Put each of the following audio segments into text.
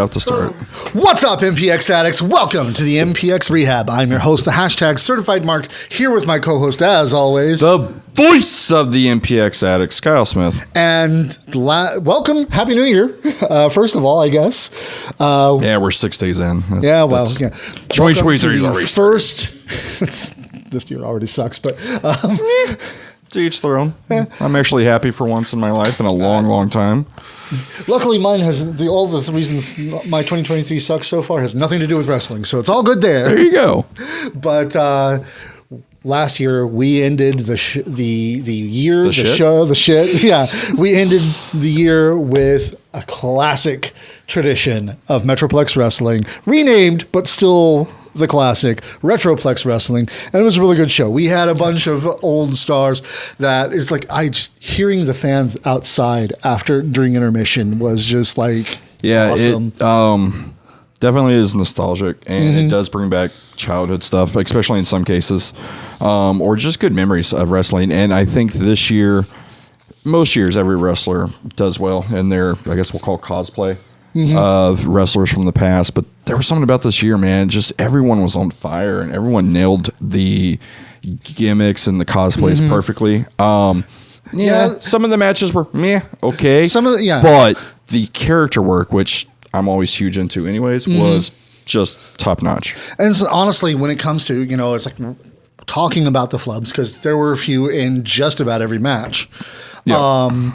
Out to start. What's up, MPX addicts? Welcome to the MPX Rehab. I'm your host, the hashtag Certified Mark, here with my co-host, as always, The voice of the MPX addicts, Kyle Smith. And welcome, Happy New Year, first of all, I guess. Yeah, we're 6 days in. 2023 is already first. This year already sucks, but to each their own. I'm actually happy for once in my life in a long time. Luckily, mine has all the reasons my 2023 sucks so far has nothing to do with wrestling, so it's all good there. There you go. But last year we ended the shit. Yeah, we ended the year with a classic tradition of Metroplex Wrestling, renamed but still the classic Retroplex Wrestling, and it was a really good show. We had a bunch of old stars that is like hearing the fans outside during intermission was just like awesome. It definitely is nostalgic, and it does bring back childhood stuff, especially in some cases, or just good memories of wrestling. And I think this year, most years, every wrestler does well in their, I guess we'll call cosplay of wrestlers from the past. But there was something about this year, man. Just everyone was on fire, and everyone nailed the gimmicks and the cosplays perfectly. Some of the matches were okay. But the character work, which I'm always huge into anyways, was just top notch. And so honestly, when it comes to, it's like talking about the flubs, because there were a few in just about every match. Yeah.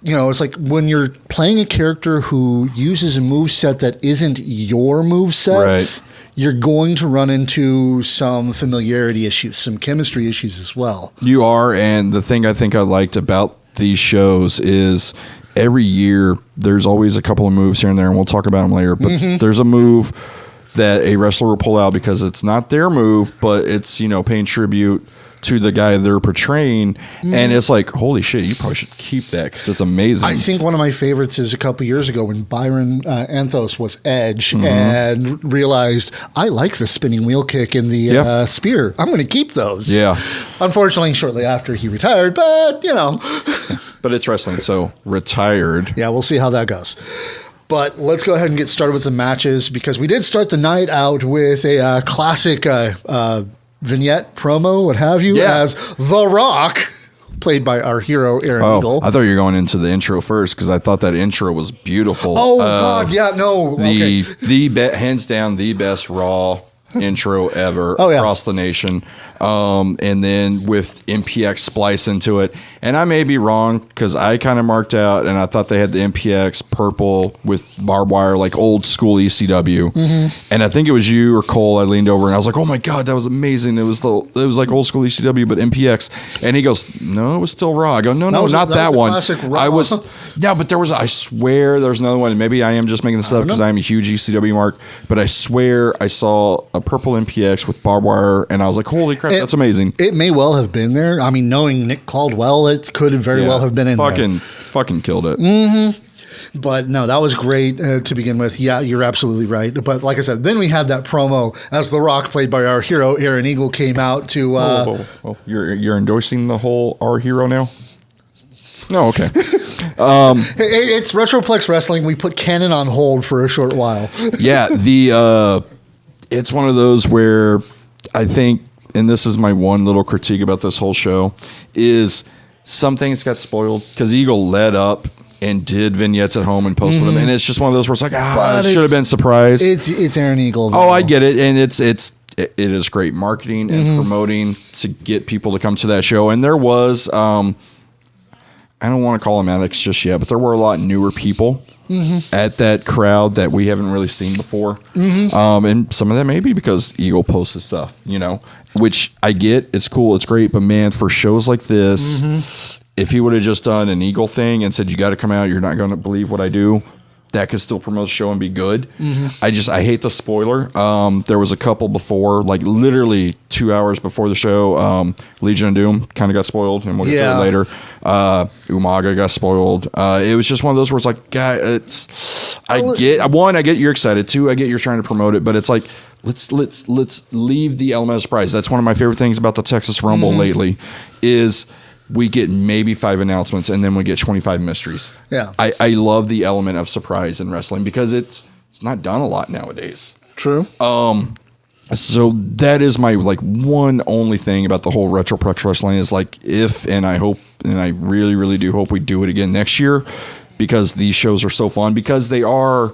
It's like when you're playing a character who uses a moveset that isn't your moveset, right, you're going to run into some familiarity issues, some chemistry issues as well. You are, and the thing I think I liked about these shows is every year there's always a couple of moves here and there, and we'll talk about them later, but there's a move that a wrestler will pull out because it's not their move, but it's, paying tribute to the guy they're portraying, and it's like, holy shit, you probably should keep that because it's amazing. I think one of my favorites is a couple years ago when Byron Anthos was Edge and realized, I like the spinning wheel kick and the spear. I'm going to keep those. Yeah. Unfortunately, shortly after he retired, but, But it's wrestling, so retired. Yeah, we'll see how that goes. But let's go ahead and get started with the matches, because we did start the night out with a classic vignette, promo, what have you, as The Rock, played by our hero, Aaron Eagle. I thought you were going into the intro first, because I thought that intro was beautiful. Oh, God, yeah, no. Hands down, the best Raw intro ever across the nation. And then with MPX splice into it. And I may be wrong, because I kind of marked out and I thought they had the MPX purple with barbed wire, like old school ECW. And I think it was you or Cole. I leaned over and I was like, oh my God, that was amazing. It was like old school ECW, but MPX. And he goes, no, it was still Raw. I go, no, not that one. Classic Raw. But there was, I swear there's another one. Maybe I am just making this up because I'm a huge ECW mark, but I swear I saw a purple MPX with barbed wire and I was like, holy crap, that's amazing. It may well have been there. I mean, knowing Nick Caldwell, it could very well have been in there. Fucking killed it. But no, that was great to begin with. Yeah, you're absolutely right. But like I said, then we had that promo as The Rock, played by our hero, Aaron Eagle, came out to... You're endorsing the whole our hero now? No, okay. It's Retroplex Wrestling. We put canon on hold for a short while. Yeah, it's one of those where I think, and this is my one little critique about this whole show, is some things got spoiled because Eagle led up and did vignettes at home and posted them, and it's just one of those where it's like, it should have been surprised. It's Aaron Eagle, though. Oh, I get it, and it is great marketing and promoting to get people to come to that show. And there was, I don't want to call them addicts just yet, but there were a lot newer people at that crowd that we haven't really seen before. And some of that may be because Eagle posts his stuff, which I get. It's cool. It's great. But man, for shows like this, if he would have just done an Eagle thing and said, you got to come out, you're not going to believe what I do, that could still promote the show and be good. I hate the spoiler. There was a couple before, like literally 2 hours before the show, Legion of Doom kind of got spoiled, and we'll get to it later. Umaga got spoiled. It was just one of those where it's like, guy, I get you're excited. Two, I get you're trying to promote it, but it's like, let's leave the element of surprise. That's one of my favorite things about the Texas Rumble lately is we get maybe 5 announcements and then we get 25 mysteries. Yeah. I love the element of surprise in wrestling because it's It's not done a lot nowadays. True. So that is my like one only thing about the whole Retroplex wrestling is like and I hope, and I really, really do hope we do it again next year, because these shows are so fun, because they are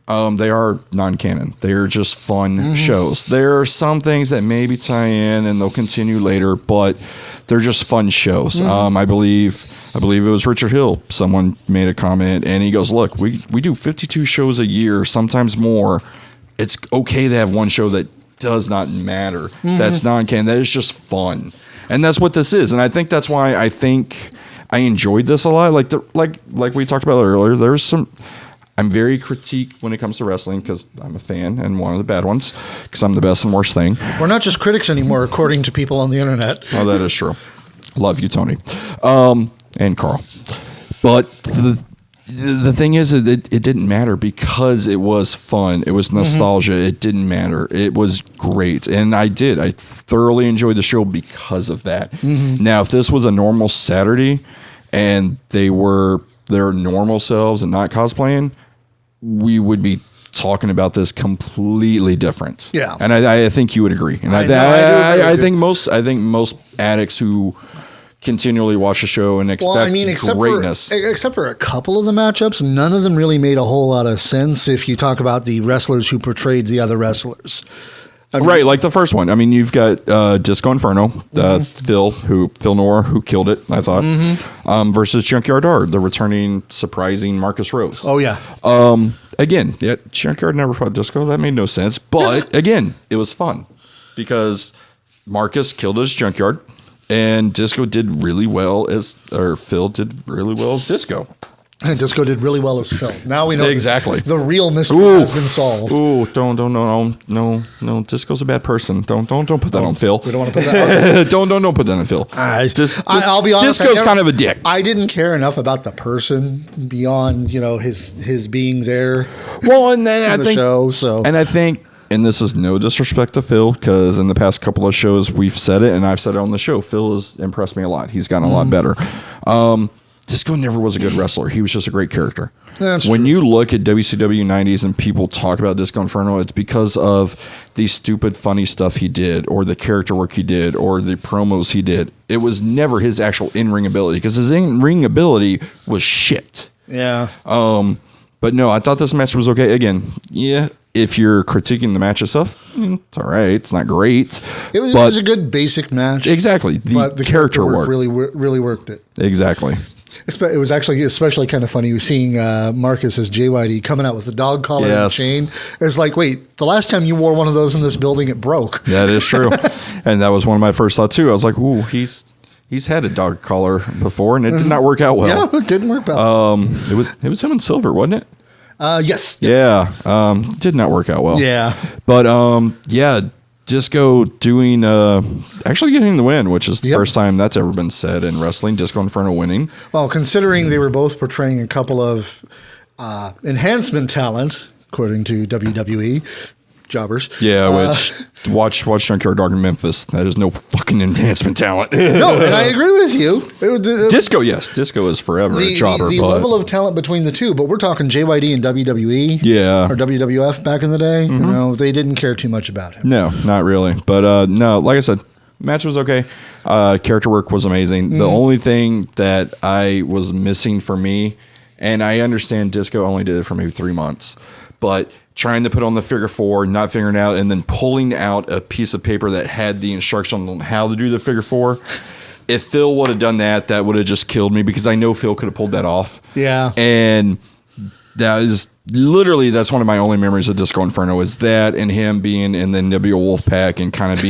non-canon. They're just fun shows. There are some things that maybe tie in and they'll continue later, but they're just fun shows. I believe it was Richard Hill. Someone made a comment and he goes, look, we do 52 shows a year, sometimes more. It's okay to have one show that does not matter. That's non-canon. That is just fun. And that's what this is. And I think that's why I think I enjoyed this a lot. Like we talked about earlier, there's some... I'm very critique when it comes to wrestling because I'm a fan and one of the bad ones because I'm the best and worst thing. We're not just critics anymore, according to people on the internet. Oh, that is true. Love you, Tony. And Carl. But the thing is, it didn't matter because it was fun. It was nostalgia. It didn't matter. It was great. And I thoroughly enjoyed the show because of that. Now, if this was a normal Saturday and they were their normal selves and not cosplaying, we would be talking about this completely different. Yeah. And I think you would agree. And I think most addicts who continually watch the show and expect greatness. Except for a couple of the matchups, none of them really made a whole lot of sense if you talk about the wrestlers who portrayed the other wrestlers. Right, like the first one. I mean, you've got Disco Inferno, Phil Noir, who killed it, I thought, versus Junkyard Dog, the returning, surprising Marcus Rose. Oh, yeah. Again, Junkyard never fought Disco. That made no sense. But, again, it was fun because Marcus killed his Junkyard, and Disco did really well Phil did really well as Disco. And Disco did really well as Phil. Now we know exactly the real mystery has been solved. No. Disco's a bad person. Don't put that on Phil. We don't want to put that on. don't put that on Phil. I'll be honest. Disco's kind of a dick. I didn't care enough about the person beyond his being there. Well, and then I think show. So and I think. And this is no disrespect to Phil, because in the past couple of shows we've said it, and I've said it on the show. Phil has impressed me a lot. He's gotten a lot better. Disco never was a good wrestler. He was just a great character. When you look at WCW 90s and people talk about Disco Inferno, it's because of the stupid, funny stuff he did, or the character work he did, or the promos he did. It was never his actual in-ring ability, because his in-ring ability was shit. Yeah. But no, I thought this match was okay. Again, if you're critiquing the match itself, it's all right. It's not great. It was a good basic match. Exactly. The character work really worked it. Exactly. It was actually especially kind of funny seeing Marcus as JYD coming out with the dog collar and chain. It's like, wait, the last time you wore one of those in this building, it broke. That is true. And that was one of my first thoughts too. I was like, ooh, he's had a dog collar before, and it did not work out well. Yeah, it didn't work out. It was him in silver, wasn't it? Yes. Yeah. Did not work out well. Yeah. But Disco doing actually getting the win, which is the first time that's ever been said in wrestling. Disco Inferno winning. Well, considering they were both portraying a couple of enhancement talent, according to WWE. Jobbers. Yeah, which watch Junkyard Dog in Memphis. That is no fucking enhancement talent. No, and I agree with you. Disco, yes. Disco is forever a jobber. The level of talent between the two, but we're talking JYD and WWE. Yeah. Or WWF back in the day. They didn't care too much about him. No, not really. But no, like I said, match was okay. Character work was amazing. The only thing that I was missing for me, and I understand Disco only did it for maybe 3 months, but trying to put on the figure four, not figuring it out, and then pulling out a piece of paper that had the instructions on how to do the figure four. If Phil would have done that, that would have just killed me, because I know Phil could have pulled that off. Yeah. And that is literally, that's one of my only memories of Disco Inferno, is that and him being in the NWO Wolfpack and kind of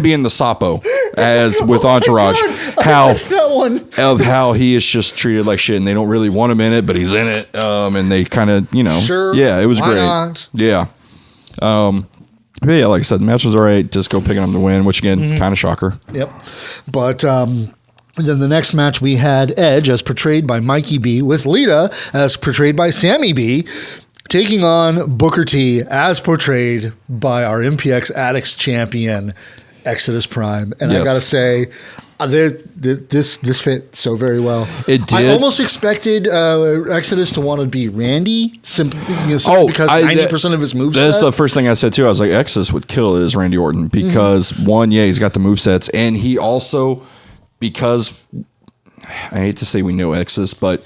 being the Sapo as with Entourage. How he is just treated like shit, and they don't really want him in it, but he's in it. And they kind of, sure, yeah, it was why great. Not? Yeah. But yeah, like I said, the match was all right. Disco picking up the win, which again, kind of shocker. Yep. But then the next match we had Edge as portrayed by Mikey B with Lita as portrayed by Sammy B, taking on Booker T as portrayed by our MPX Addicts champion Exodus Prime. And I gotta say, This fit so very well. It did. I almost expected Exodus to want to be Randy simply because 90% of his moves. That's the first thing I said too. I was like, Exodus would kill it as Randy Orton because one, he's got the movesets, and he also, because I hate to say we know Exodus, but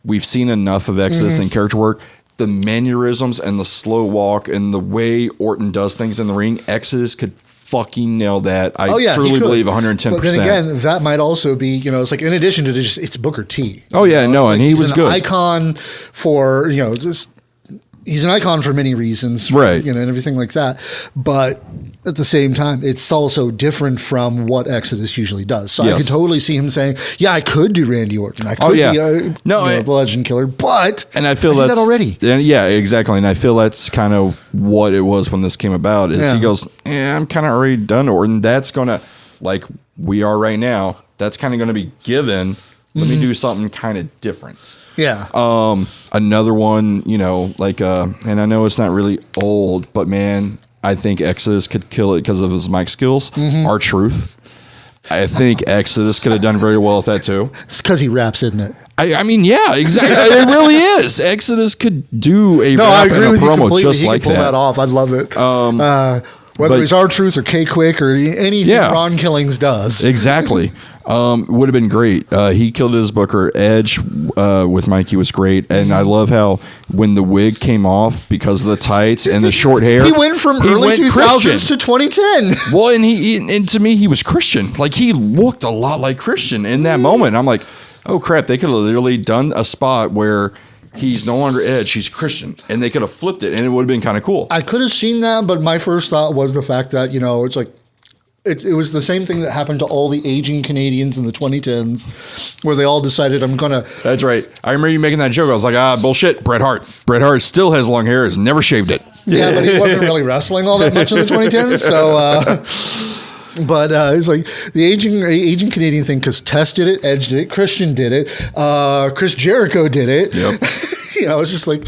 we've seen enough of Exodus in character work. The mannerisms and the slow walk and the way Orton does things in the ring, Exodus could fucking nail that. I truly believe 110%. But then again, that might also be, it's like in addition to just, it's Booker T. Oh yeah, no, and he was good. Icon for, just he's an icon for many reasons, right? And everything like that. But at the same time, it's also different from what Exodus usually does. So I could totally see him saying, "Yeah, I could do Randy Orton. I could be the Legend Killer." But and I feel that already. Yeah, exactly. And I feel that's kind of what it was when this came about. Is he goes, I'm kind of already done Orton. That's gonna, like we are right now. That's kind of going to be given. Let me do something kind of different. Yeah. Another one, and I know it's not really old, but man, I think Exodus could kill it because of his mic skills. R-Truth. I think Exodus could have done very well with that too. It's because he raps, isn't it? I mean, yeah, exactly. It really is. Exodus could do a rap and a promo just like pull that off. I'd love it. Whether it's R-Truth or K-Quick or anything Ron Killings does. Exactly. Would have been great. He killed his Booker. Edge with Mikey was great. And I love how when the wig came off because of the tights and the short hair. He went from early 2000s to 2010. Well, and to me, he was Christian. Like, he looked a lot like Christian in that moment. I'm like, oh, crap. They could have literally done a spot where he's no longer Edge, he's Christian. And they could have flipped it, and it would have been kind of cool. I could have seen that, but my first thought was the fact that, it's like, it was the same thing that happened to all the aging Canadians in the 2010s, where they all decided, I'm going to... That's right. I remember you making that joke. I was like, bullshit, Bret Hart. Bret Hart still has long hair, has never shaved it. Yeah, but he wasn't really wrestling all that much in the 2010s, so... But it's like the aging Canadian thing, because Test did it, Edge did it, Christian did it, Chris Jericho did it. Yep. It's just like,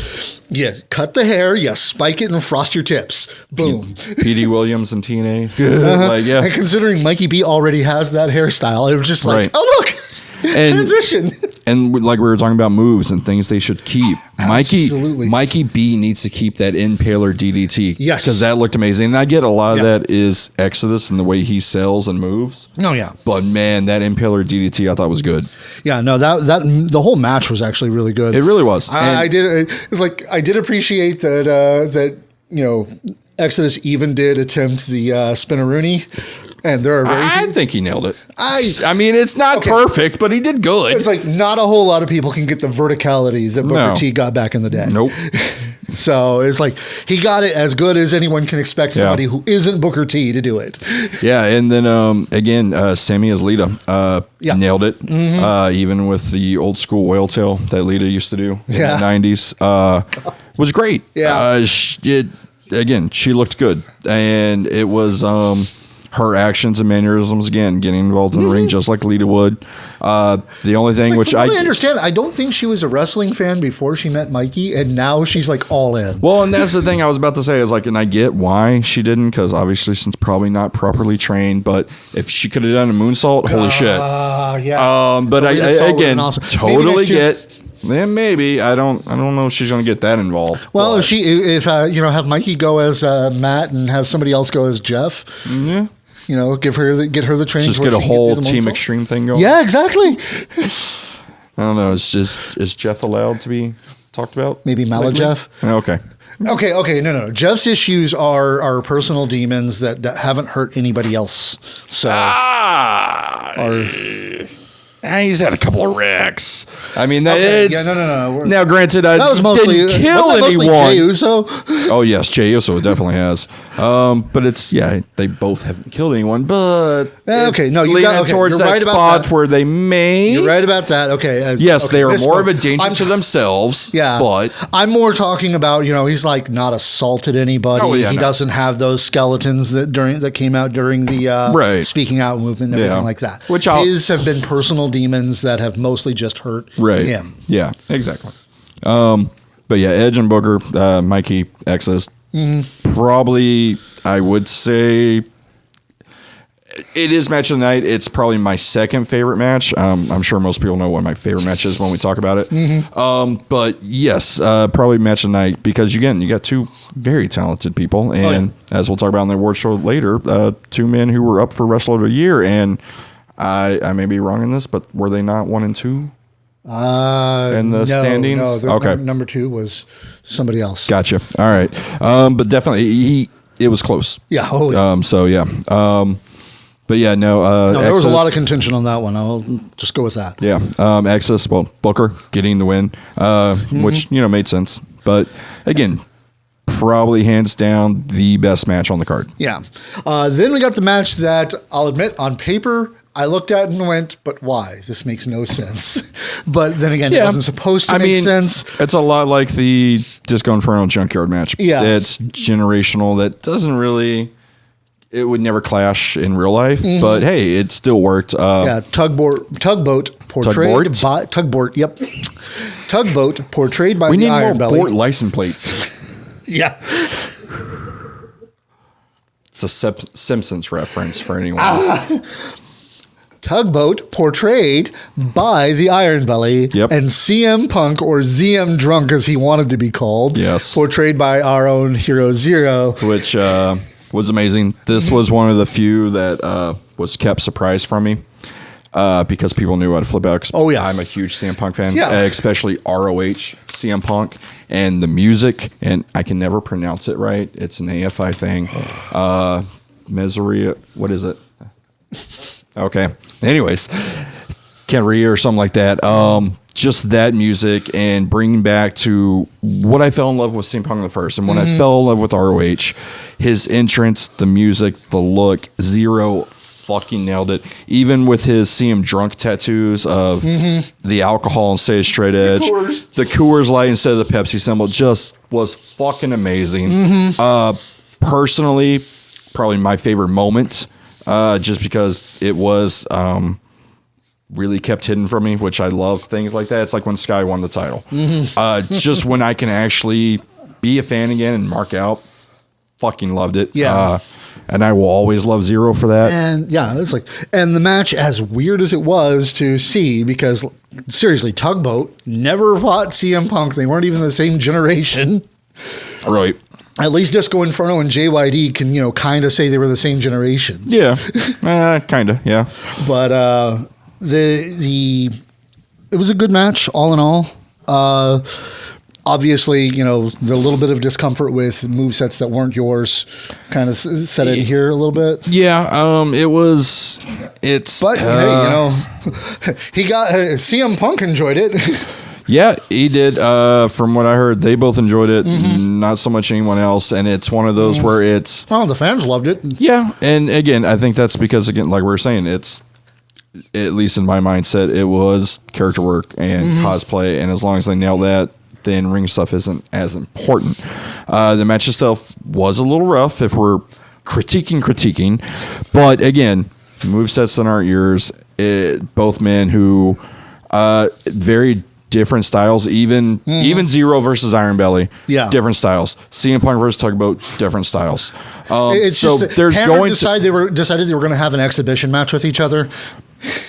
cut the hair, spike it and frost your tips. Boom. P.D. Williams and TNA. And considering Mikey B already has that hairstyle, it was just like, oh, look. Transition. And like we were talking about moves and things they should keep. Absolutely. Mikey B needs to keep that Impaler DDT. Yes. Because that looked amazing. And I get a lot of that is Exodus and the way he sells and moves. Oh, yeah. But man, that Impaler DDT I thought was good. Yeah, no, that the whole match was actually really good. It really was. I did appreciate that Exodus even did attempt the Spinaroonie. And there are I think he nailed it. I mean, it's not perfect, but he did good. It's like not a whole lot of people can get the verticality that Booker T got back in the day. Nope. So it's like he got it as good as anyone can expect somebody who isn't Booker T to do it. Yeah, and then again, Sammy as Lita nailed it. Even with the old school whale tail that Lita used to do in the 90s. Was great. Yeah. She looked good. And it was... her actions and mannerisms, again, getting involved in the ring just like Lita would. The only thing which I understand, I don't think she was a wrestling fan before she met Mikey, and now she's like all in. Well, and that's the thing I was about to say is like, and I get why she didn't, because obviously she's probably not properly trained, but if she could have done a moonsault, holy shit. Yeah. But I again, totally get... Then maybe I don't know if she's going to get that involved. Well, if have Mikey go as Matt and have somebody else go as Jeff. Yeah. Get her the training. Just get a whole Team Extreme thing going. Yeah, exactly. I don't know. Is Jeff allowed to be talked about? Maybe Jeff. Okay. Okay. No. Jeff's issues are personal demons that haven't hurt anybody else. So. He's had a couple of wrecks. I mean, no. Now, granted, that was mostly, didn't kill anyone. Jey Uso? Oh yes, Jey Uso definitely has. But it's they both haven't killed anyone. But towards that spot where they may. You're right about that. Okay. Yes, they are more of a danger to themselves. Yeah, but I'm more talking about he's like not assaulted anybody. Oh, yeah, he doesn't have those skeletons that came out during the speaking out movement and everything like that. Which his have been personal demons that have mostly just hurt him. Yeah, exactly. But yeah, Edge and Booker, Mikey, Exodus, probably I would say it is match of the night. It's probably my second favorite match. I'm sure most people know what my favorite match is when we talk about it. But yes, probably match of the night because, again, you got two very talented people. And as we'll talk about in the award show later, two men who were up for Wrestler of the Year. And I may be wrong in this, but were they not 1 and 2? In the standings? No, okay. Number 2 was somebody else. Gotcha. All right. But definitely, it was close. Yeah. Oh, yeah. So, yeah. But yeah, no, there was a lot of contention on that one. I'll just go with that. Yeah. Exodus, well, Booker getting the win, which, made sense. But again, probably hands down the best match on the card. Yeah. Then we got the match that I'll admit on paper, I looked at and went, but why? This makes no sense. But then again, it wasn't supposed to make sense. It's a lot like the Disco Inferno Junkyard match. Yeah. It's generational. That doesn't really... It would never clash in real life, but hey, it still worked. Tugboat portrayed by Tugboat. Yep, Tugboat portrayed by the Iron Belly. We need more Bort license plates. Yeah, it's a Simpsons reference for anyone. Tugboat portrayed by the Iron Belly, and CM Punk, or ZM Drunk as he wanted to be called, portrayed by our own Hero Zero, which. Was amazing. This was one of the few that was kept surprised from me because people knew how to flip out. I'm a huge CM Punk fan, especially ROH CM Punk and the music. And I can never pronounce it right. It's an AFI thing. Mesoria, what is it? Okay. Anyways, Kenria or something like that. Just that music and bringing back to what I fell in love with CM Punk the first, and when I fell in love with ROH, his entrance, the music, the look, Zero fucking nailed it. Even with his CM Drunk tattoos of the alcohol instead of straight edge, the Coors Light instead of the Pepsi symbol, just was fucking amazing. Personally, probably my favorite moment, just because it was. Really kept hidden from me, which I love things like that. It's like when Sky won the title. Just when I can actually be a fan again and mark out, fucking loved it. Yeah. And I will always love Zero for that. And it's like, and the match, as weird as it was to see, because seriously, Tugboat never fought CM Punk. They weren't even the same generation. Right. At least Disco Inferno and JYD can, kind of say they were the same generation. Yeah. Kind of. Yeah. But, it was a good match all in all. Obviously, the little bit of discomfort with movesets that weren't yours kind of set in here a little bit. Yeah, but hey, he got CM Punk enjoyed it. Yeah, he did. From what I heard, they both enjoyed it. Not so much anyone else. And it's one of those where it's... Oh, the fans loved it. Yeah. And again, I think that's because, again, like we were saying, it's... At least in my mindset, it was character work and cosplay, and as long as they nail that, then ring stuff isn't as important. The match itself was a little rough if we're critiquing, but again, movesets that aren't yours. Both men who very different styles, even Zero versus Iron Belly, different styles. CM Punk versus Tugboat, different styles. It's so just there's Hammer decided they were going to have an exhibition match with each other.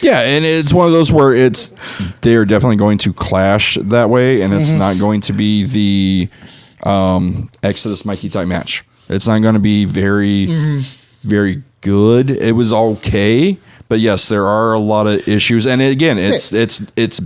Yeah, and it's one of those where they're definitely going to clash that way, and it's not going to be the Exodus Mikey type match. It's not going to be very, very good. It was okay, but yes, there are a lot of issues, and again, it's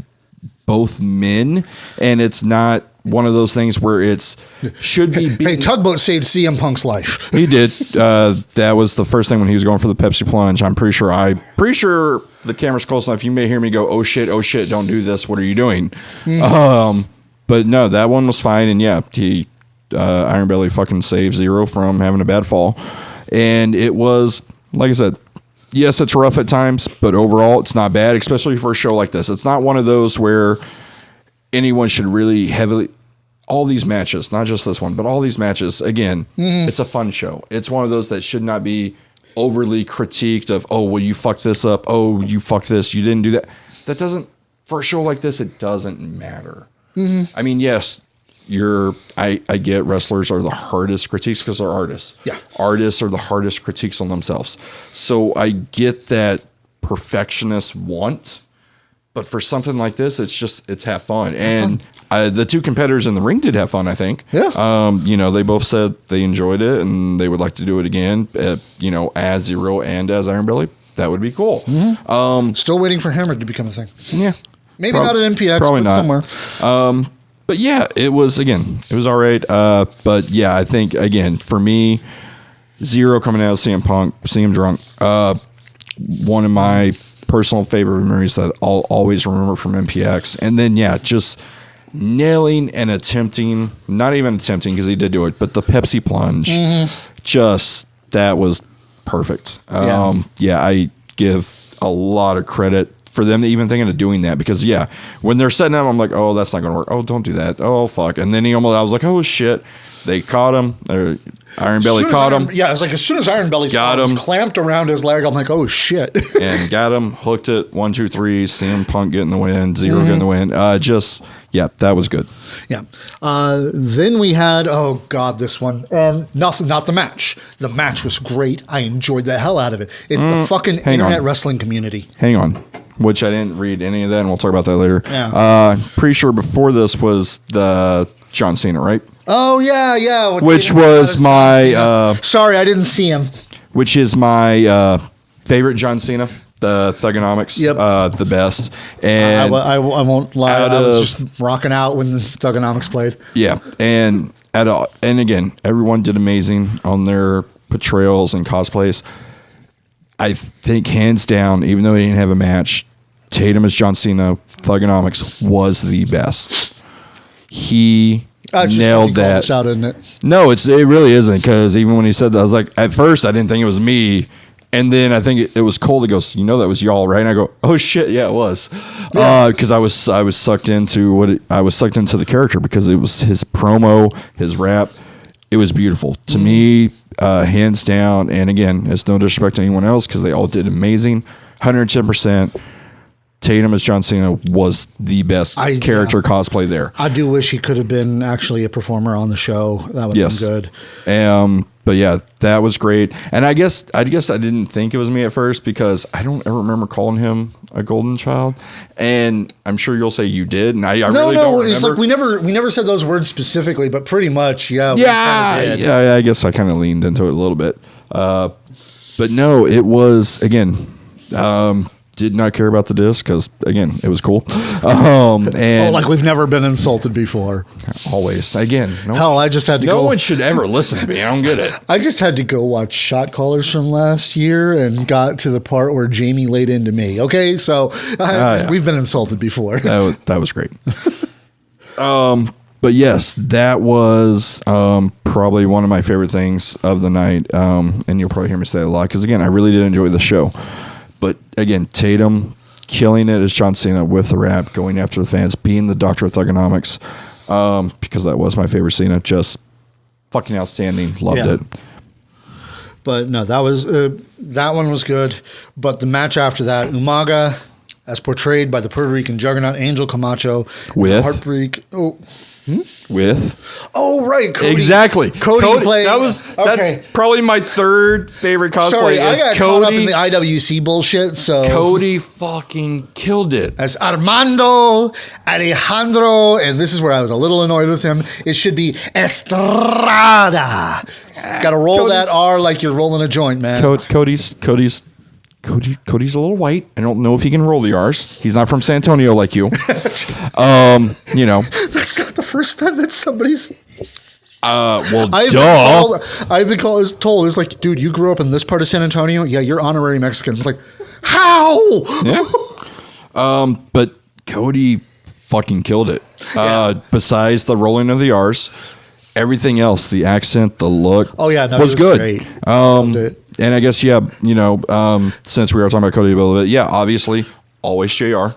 both men, and it's not one of those things where it's should be beaten. Hey, Tugboat saved CM Punk's life. He did. That was the first thing when he was going for the Pepsi plunge. I'm pretty sure the camera's close enough. You may hear me go, oh shit, don't do this. What are you doing? But no, that one was fine. And yeah, Iron Belly fucking saved Zero from having a bad fall. And it was, like I said, yes, it's rough at times, but overall it's not bad, especially for a show like this. It's not one of those where anyone should really heavily... All these matches, not just this one, but all these matches, again, it's a fun show. It's one of those that should not be overly critiqued of, oh, well, you fucked this up. Oh, you fucked this. You didn't do that. That doesn't... For a show like this, it doesn't matter. I mean, yes, I get wrestlers are the hardest critiques because they're artists. Yeah. Artists are the hardest critiques on themselves. So I get that perfectionists want, but for something like this, it's have fun. And the two competitors in the ring did have fun, I think. Yeah. They both said they enjoyed it and they would like to do it again, as Zero and as Iron Belly. That would be cool. Mm-hmm. Still waiting for Hammer to become a thing. Yeah. Maybe not at MPX, probably but not. somewhere. But yeah, it was all right. But yeah, I think, again, for me, Zero coming out of CM Punk, CM Drunk, one of my personal favorite memories that I'll always remember from MPX. And then, yeah, just nailing and attempting, not even attempting because he did do it, but the Pepsi plunge, that was perfect. I give a lot of credit for them even thinking of doing that because when they're setting up, I'm like, oh, that's not gonna work. Oh, don't do that. Oh, fuck. And then I was like, oh shit, they caught him. Iron Belly caught him. Yeah, it's like as soon as Iron Belly's got him clamped around his leg, I'm like, oh shit. And got him, hooked it, 1, 2, 3, CM Punk getting the win, Zero getting the win. That was good. Yeah. Then we had, oh God, this one. Not the match. The match was great. I enjoyed the hell out of it. It's the fucking internet wrestling community. Hang on. Which I didn't read any of that, and we'll talk about that later. Yeah. Pretty sure before this was the John Cena, right? Oh, yeah. Which was my... sorry, I didn't see him. Which is my favorite John Cena. The Thugonomics, the best. And I won't lie. I was just rocking out when the Thugonomics played. Yeah, and again, everyone did amazing on their portrayals and cosplays. I think hands down, even though he didn't have a match, Tatum as John Cena, Thugonomics was the best. He nailed that. Out, isn't it? No, it really isn't, because even when he said that, I was like, at first I didn't think it was me. And then I think it was Cole that goes, that was y'all, right? And I go, oh shit, yeah, it was, because I was sucked into the character because it was his promo, his rap. It was beautiful to me, hands down. And again, it's no disrespect to anyone else because they all did amazing, 110%. Tatum as John Cena was the best character cosplay there. I do wish he could have been actually a performer on the show. That would have been good. But yeah, that was great. And I guess I didn't think it was me at first because I don't ever remember calling him a golden child. And I'm sure you'll say you did. And I really don't remember. It's like we never said those words specifically, but pretty much, yeah. Yeah, I guess I kind of leaned into it a little bit. But no, it was, again, did not care about the disc because, again, it was cool. And like we've never been insulted before. Always. Again. I just had to go. No one should ever listen to me. I don't get it. I just had to go watch Shot Callers from last year and got to the part where Jamie laid into me. Okay, so we've been insulted before. That was great. But yes, that was probably one of my favorite things of the night. And you'll probably hear me say it a lot because, again, I really did enjoy the show. But again, Tatum killing it as John Cena with the rap, going after the fans, being the Doctor of Thugonomics, because that was my favorite Cena. Just fucking outstanding. Loved it. But no, that one was good. But the match after that, Umaga, as portrayed by the Puerto Rican juggernaut Angel Camacho, with Heartbreak. With right, Cody. Exactly. Cody played. That's probably my third favorite cosplay. Sorry, I got caught up in the IWC bullshit. So Cody fucking killed it as Armando Alejandro, and this is where I was a little annoyed with him. It should be Estrada. Got to roll that R like you're rolling a joint, man. Cody's a little white. I don't know if he can roll the R's. He's not from San Antonio like you. That's not the first time that somebody's. I've been told it's like, dude, you grew up in this part of San Antonio. Yeah, you're honorary Mexican. It's like, how? Yeah. But Cody fucking killed it. Besides the rolling of the R's, everything else, the accent, the look, was good. Great. And I guess, since we were talking about Cody a little bit, obviously, always JR.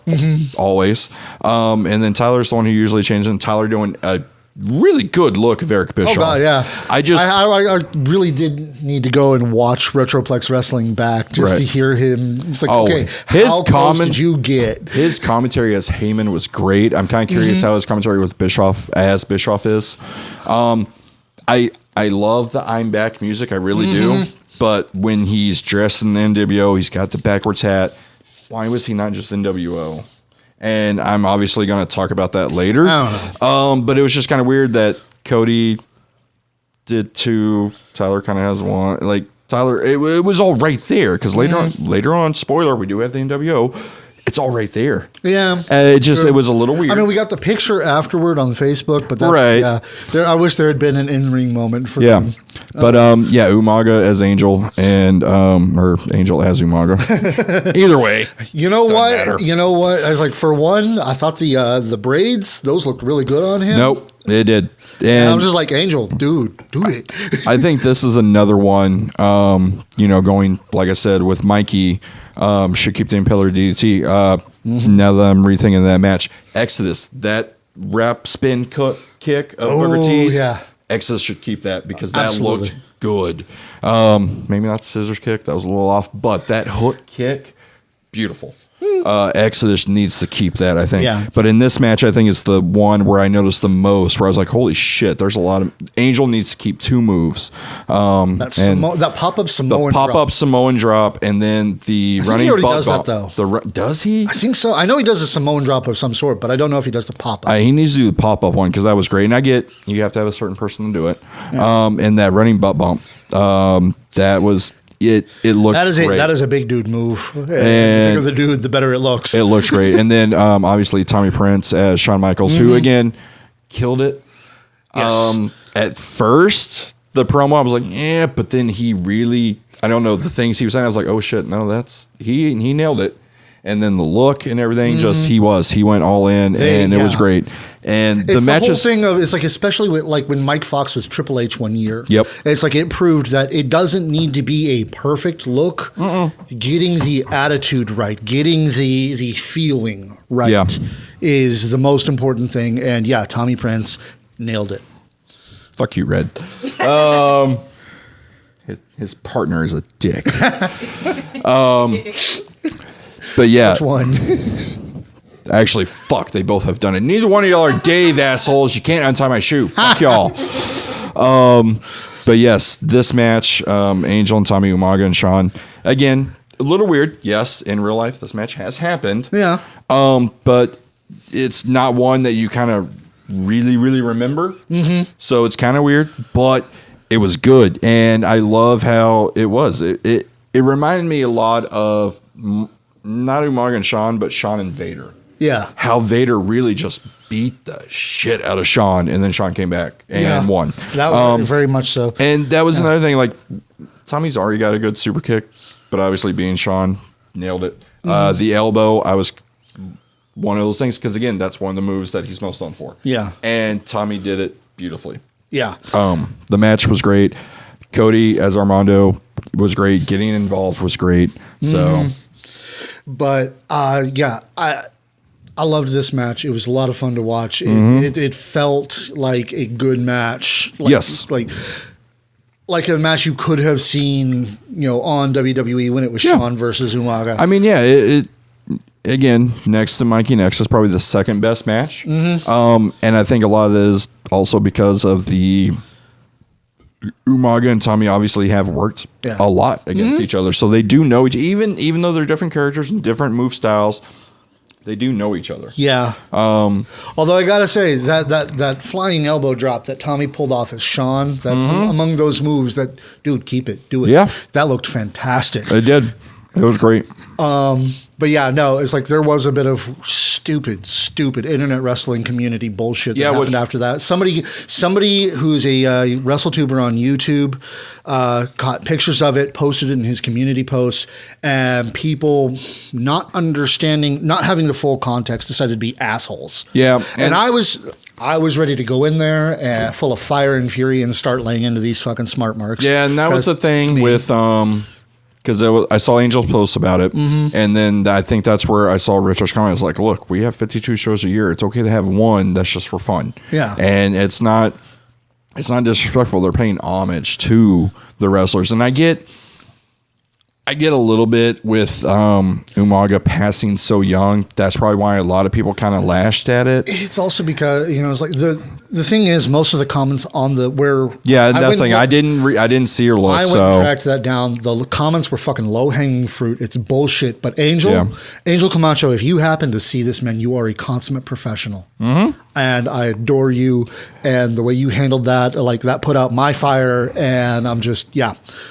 Always. And then Tyler's the one who usually changes, and Tyler doing a really good look of Eric Bischoff. Oh God, yeah. I really did need to go and watch Retroplex Wrestling back just to hear him. He's like, okay, how close did you get? His commentary as Heyman was great. I'm kind of curious how his commentary with Bischoff is. I love the I'm Back music. I really do. But when he's dressed in the NWO, he's got the backwards hat. Why was he not just NWO? And I'm obviously going to talk about that later. But it was just kind of weird that Cody did too. Tyler kind of has one. Like Tyler, it was all right there because later on, spoiler, we do have the NWO. It's all right there. Yeah. It was a little weird. I mean, we got the picture afterward on Facebook, but that's, I wish there had been an in-ring moment for them. But Umaga as Angel and or Angel as Umaga. Either way. You know what? I was like, for one, I thought the braids, those looked really good on him. Nope, it did. And I was just like, Angel, dude, do it. I think this is another one, going, like I said, with Mikey, should keep the Impaler DDT. Now that I'm rethinking that match, Exodus, that wrap spin kick of Booker T's, Exodus should keep that because that looked good. Maybe not scissors kick, that was a little off, but that hook kick, beautiful. Exodus needs to keep that, I think. Yeah. But in this match, I think it's the one where I noticed the most, where I was like, holy shit, there's a lot of... Angel needs to keep 2 moves. That pop-up Samoan drop. The pop-up Samoan drop, and then the running butt does that, though. Does he? I think so. I know he does a Samoan drop of some sort, but I don't know if he does the pop-up. He needs to do the pop-up one, because that was great. And I get, you have to have a certain person to do it. Yeah. And that running butt bump, that was... It looks great. That is a big dude move. And the bigger the dude, the better it looks. It looks great. And then obviously Tommy Prince as Shawn Michaels, who again killed it. Yes. At first, the promo I was like, but then he really, I don't know, the things he was saying, I was like, oh shit, no, that's he nailed it. And then the look and everything, he went all in, and it was great. And the matches, whole thing of, it's like, especially with like when Mike Fox was Triple H one year. Yep. It's like it proved that it doesn't need to be a perfect look. Getting the attitude right, getting the feeling right is the most important thing. And Tommy Prince nailed it. Fuck you, Red. His partner is a dick. But which one? Actually, fuck, they both have done it. Neither one of y'all are Dave, assholes. You can't untie my shoe. Fuck y'all. But yes, this match, Angel and Tommy Umaga and Shawn, again, a little weird. Yes, in real life, this match has happened. Yeah. But it's not one that you kind of really, really remember. So it's kind of weird, but it was good. And I love how it was. It reminded me a lot of... not Umaga and Shawn, but Shawn and Vader. Yeah. How Vader really just beat the shit out of Shawn, and then Shawn came back and won. That was very much so. And that was another thing, like, Tommy's already got a good super kick, but obviously being Shawn, nailed it. The elbow, I was one of those things, because again, that's one of the moves that he's most known for. Yeah. And Tommy did it beautifully. Yeah. The match was great. Cody as Armando was great. Getting involved was great. So... But I loved this match. It was a lot of fun to watch. It felt like a good match. Like a match you could have seen, on WWE when it was Shawn versus Umaga. I mean, it again, next to Mikey Nexus, probably the second best match. And I think a lot of it is also because of the Umaga and Tommy obviously have worked a lot against each other, so they do know each. Even though they're different characters and different move styles, they do know each other. Yeah. Although I gotta say that flying elbow drop that Tommy pulled off as Shawn, that's among those moves that, dude, keep it, do it. Yeah. That looked fantastic. It did. It was great. But it's like there was a bit of stupid internet wrestling community bullshit that happened after that. Somebody who's a WrestleTuber on YouTube caught pictures of it, posted it in his community posts, and people not understanding, not having the full context, decided to be assholes. Yeah. And I was ready to go in there full of fire and fury and start laying into these fucking smart marks. Yeah, and that was the thing with... because I saw Angel's post about it, and then I think that's where I saw Richard's comment. I was like, look, we have 52 shows a year. It's okay to have one that's just for fun. Yeah. And it's not disrespectful. They're paying homage to the wrestlers. And I get a little bit with Umaga passing so young. That's probably why a lot of people kind of lashed at it. It's also because, it's like the thing is, most of the comments on the where that's like I didn't see her look. I went and tracked that down. The comments were fucking low hanging fruit. It's bullshit. But Angel Camacho, if you happen to see this, man, you are a consummate professional, and I adore you. And the way you handled that, like that, put out my fire. And I'm just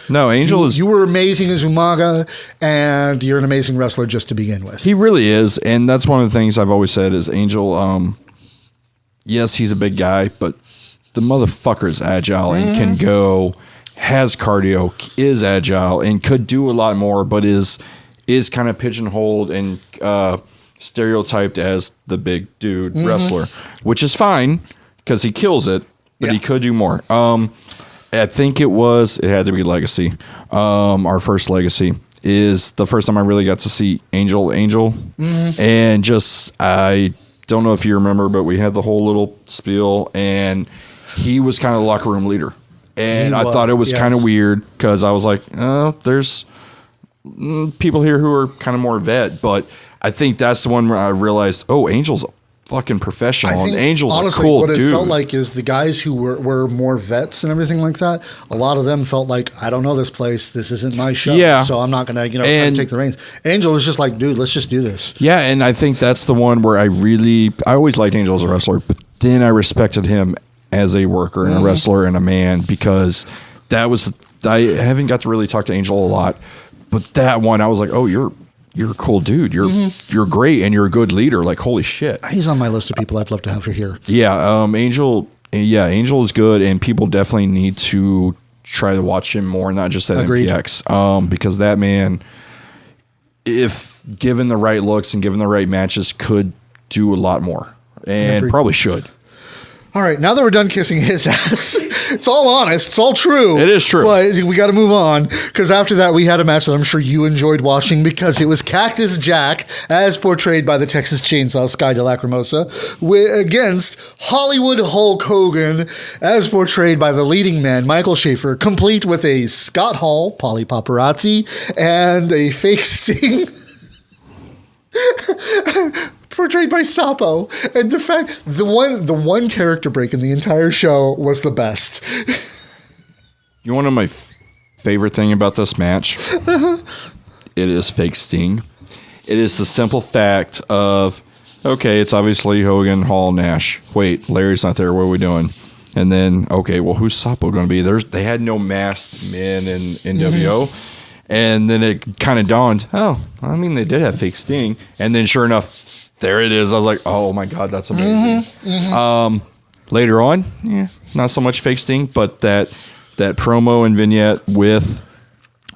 No, Angel you were amazing as Umaga, and you're an amazing wrestler just to begin with. He really is, and that's one of the things I've always said is Angel. Yes, he's a big guy, but the motherfucker is agile and can go, has cardio, is agile, and could do a lot more, but is kind of pigeonholed and stereotyped as the big dude wrestler, which is fine because he kills it, but he could do more. I think it had to be Legacy. Our first Legacy is the first time I really got to see Angel, and just I don't know if you remember, but we had the whole little spiel, and he was kind of the locker room leader. And I thought it was kind of weird because I was like, oh, there's people here who are kind of more vet. But I think that's the one where I realized, oh, Angel's a fucking professional, and Angel's honestly, a cool dude. What it felt like is the guys who were more vets and everything like that, a lot of them felt like, I don't know this place. This isn't my show. Yeah. So I'm not going to, try to take the reins. Angel was just like, dude, let's just do this. Yeah. And I think that's the one where I always liked Angel as a wrestler, but then I respected him as a worker and a wrestler and a man, because I haven't got to really talk to Angel a lot, but that one I was like, oh, you're a cool dude. You're great, and you're a good leader. Like, holy shit. He's on my list of people I'd love to have here. Yeah, Angel is good, and people definitely need to try to watch him more, not just at MPX. Because that man, if given the right looks and given the right matches, could do a lot more, and probably should. All right, now that we're done kissing his ass, it's all honest, it's all true. It is true. But we got to move on, because after that, we had a match that I'm sure you enjoyed watching, because it was Cactus Jack, as portrayed by the Texas Chainsaw Sky de Lacrimosa, against Hollywood Hulk Hogan, as portrayed by the leading man, Michael Schaefer, complete with a Scott Hall, Polly Paparazzi, and a fake Sting. Portrayed by Sapo, and the fact the one character break in the entire show was the best. You want to know my favorite thing about this match? It is fake Sting. It is the simple fact of, okay, it's obviously Hogan, Hall, Nash. Wait, Larry's not there. What are we doing? And then, okay, well, who's Sapo going to be? They had no masked men in NWO. And then it kind of dawned, oh, I mean, they did have fake Sting. And then sure enough, there it is. I was like, oh my God, that's amazing. Later on, not so much fake Sting, but that promo and vignette with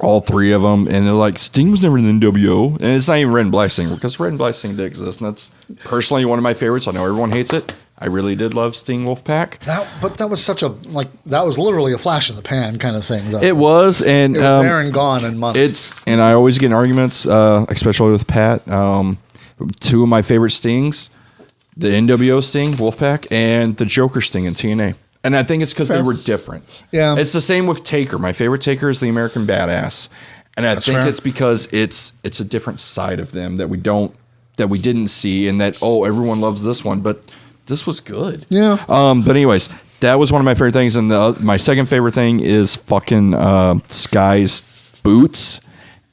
all three of them. And they're like, Sting was never in the NWO. And it's not even Red and Black Sting, because Red and Black Sting did exist. And that's personally one of my favorites. I know everyone hates it. I really did love Sting Wolfpack. But that was that was literally a flash in the pan kind of thing, though. It was. And it was there and gone in months. And I always get in arguments, especially with Pat. Two of my favorite Stings, the NWO Sting, Wolfpack, and the Joker Sting in TNA. And I think it's because they were different. Yeah. It's the same with Taker. My favorite Taker is the American Badass. And I think it's because it's a different side of them that we didn't see, and that, oh, everyone loves this one, but this was good. Yeah. But anyways, that was one of my favorite things. And my second favorite thing is fucking Sky's boots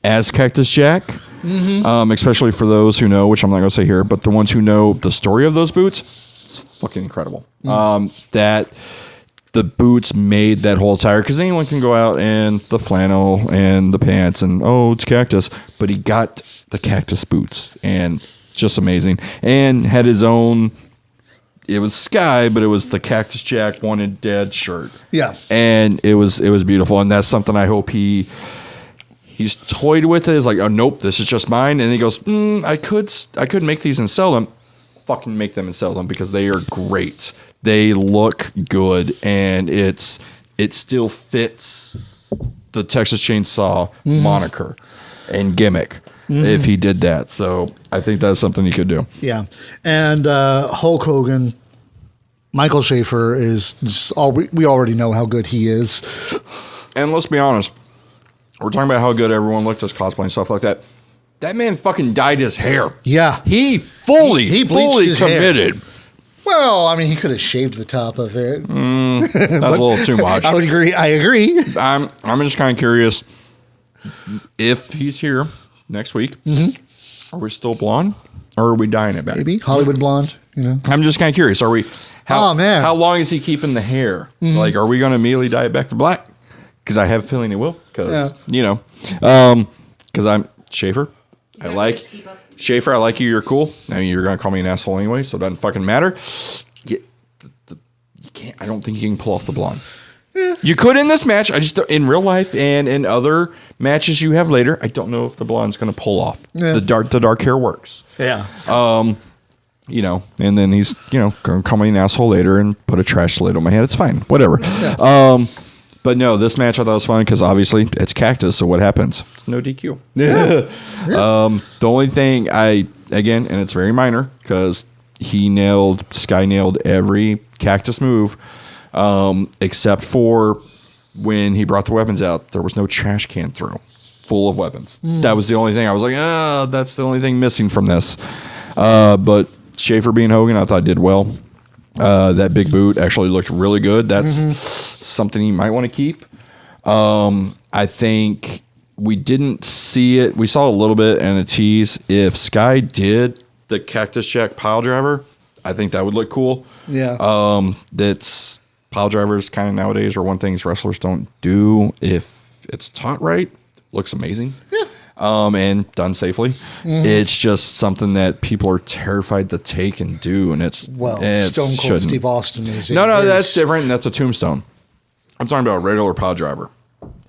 as Cactus Jack. Especially for those who know, which I'm not going to say here, but the ones who know the story of those boots, it's fucking incredible. That the boots made that whole attire, because anyone can go out in the flannel and the pants and, oh, it's Cactus, but he got the Cactus boots, and just amazing. And had his own, it was Sky, but it was the Cactus Jack Wanted Dead shirt. Yeah. And it was beautiful, and that's something I hope he's toyed with it. It's like, oh, nope, this is just mine. And he goes, I could make these and sell them. Fucking make them and sell them, because they are great. They look good, and it still fits the Texas Chainsaw moniker and gimmick if he did that. So I think that's something he could do. Yeah. And Hulk Hogan, Michael Schaefer is just we already know how good he is. And let's be honest, we're talking about how good everyone looked as cosplay and stuff like that. That man fucking dyed his hair. Yeah. He fully committed. Hair. Well, I mean, he could have shaved the top of it. That's a little too much. I would agree. I agree. I'm just kind of curious if he's here next week. Are we still blonde, or are we dyeing it back? Maybe Hollywood blonde. You know. I'm just kind of curious. Are we? Oh man, how long is he keeping the hair? Like, are we going to immediately dye it back to black? Because I have a feeling he will. Because because I'm Schaefer. I like Schaefer. I like you. You're cool. I mean, you're going to call me an asshole anyway, so it doesn't fucking matter. You can't. I don't think you can pull off the blonde. Yeah. You could in this match. I just in real life and in other matches you have later. I don't know if the blonde's going to pull off. Yeah. The dark hair works. Yeah. And then he's going to call me an asshole later and put a trash lid on my head. It's fine. Whatever. Yeah. But no, this match I thought was fun because obviously it's Cactus. So what happens? It's no DQ. Yeah. The only thing and it's very minor because Sky nailed every Cactus move, except for when he brought the weapons out. There was no trash can throw full of weapons. That was the only thing. I was like, that's the only thing missing from this. But Schaefer being Hogan, I thought did well. That big boot actually looked really good. That's something you might want to keep. I think we didn't see it. We saw a little bit in a tease. If Sky did the Cactus Jack pile driver, I think that would look cool. Yeah. That's pile drivers kind of nowadays are one thing wrestlers don't do. If it's taught right, looks amazing. Yeah. And done safely. It's just something that people are terrified to take and do, and Stone Cold Steve Austin is. No, that's different. That's a tombstone. I'm talking about a regular pile driver.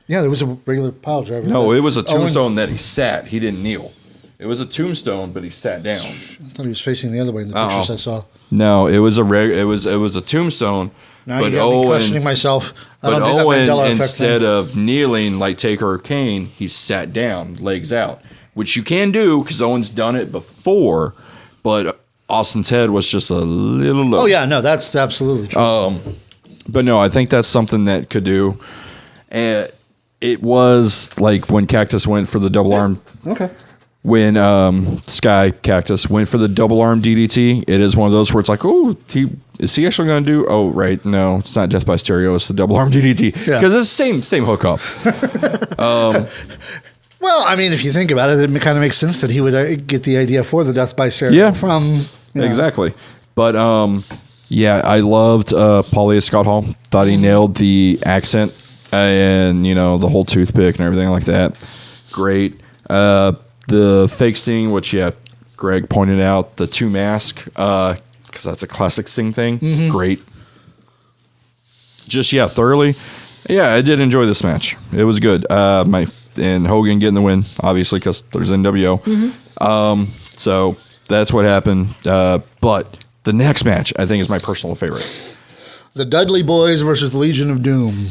Yeah, there was a regular pile driver. No, it was a tombstone that he sat. He didn't kneel. It was a tombstone, but he sat down. I thought he was facing the other way in the pictures I saw. No, it was a tombstone. Now you got me questioning myself. But Owen, instead of kneeling like Taker or Kane, he sat down, legs out, which you can do because Owen's done it before. But Austin's head was just a little low. Oh yeah, no, that's absolutely true. But no, I think that's something that could do. And it was like when Cactus went for the double arm. Okay. When Sky Cactus went for the double arm DDT, it is one of those where it's like, oh, is he actually going to do? Oh, right, no, it's not Death by Stereo. It's the double arm DDT because it's the same hookup. Well, I mean, if you think about it, it kind of makes sense that he would get the idea for the Death by Stereo from exactly. But I loved Paulie Scott Hall. Thought he nailed the accent and the whole toothpick and everything like that. Great. The fake Sting, which Greg pointed out, the two mask, because that's a classic Sting thing. Great. Just thoroughly. Yeah, I did enjoy this match. It was good. And Hogan getting the win, obviously, because there's NWO. So that's what happened. But the next match, I think, is my personal favorite. The Dudley Boys versus the Legion of Doom.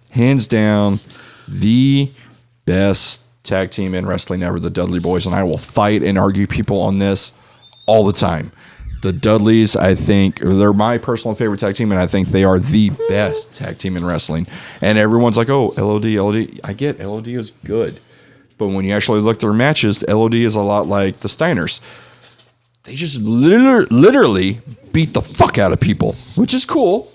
Hands down, the best tag team in wrestling ever, the Dudley Boys, and I will fight and argue people on this all the time. The Dudleys, I think, they're my personal favorite tag team, and I think they are the best tag team in wrestling. And everyone's like, oh, LOD. I get LOD is good. But when you actually look at their matches, LOD is a lot like the Steiners. They just literally beat the fuck out of people, which is cool.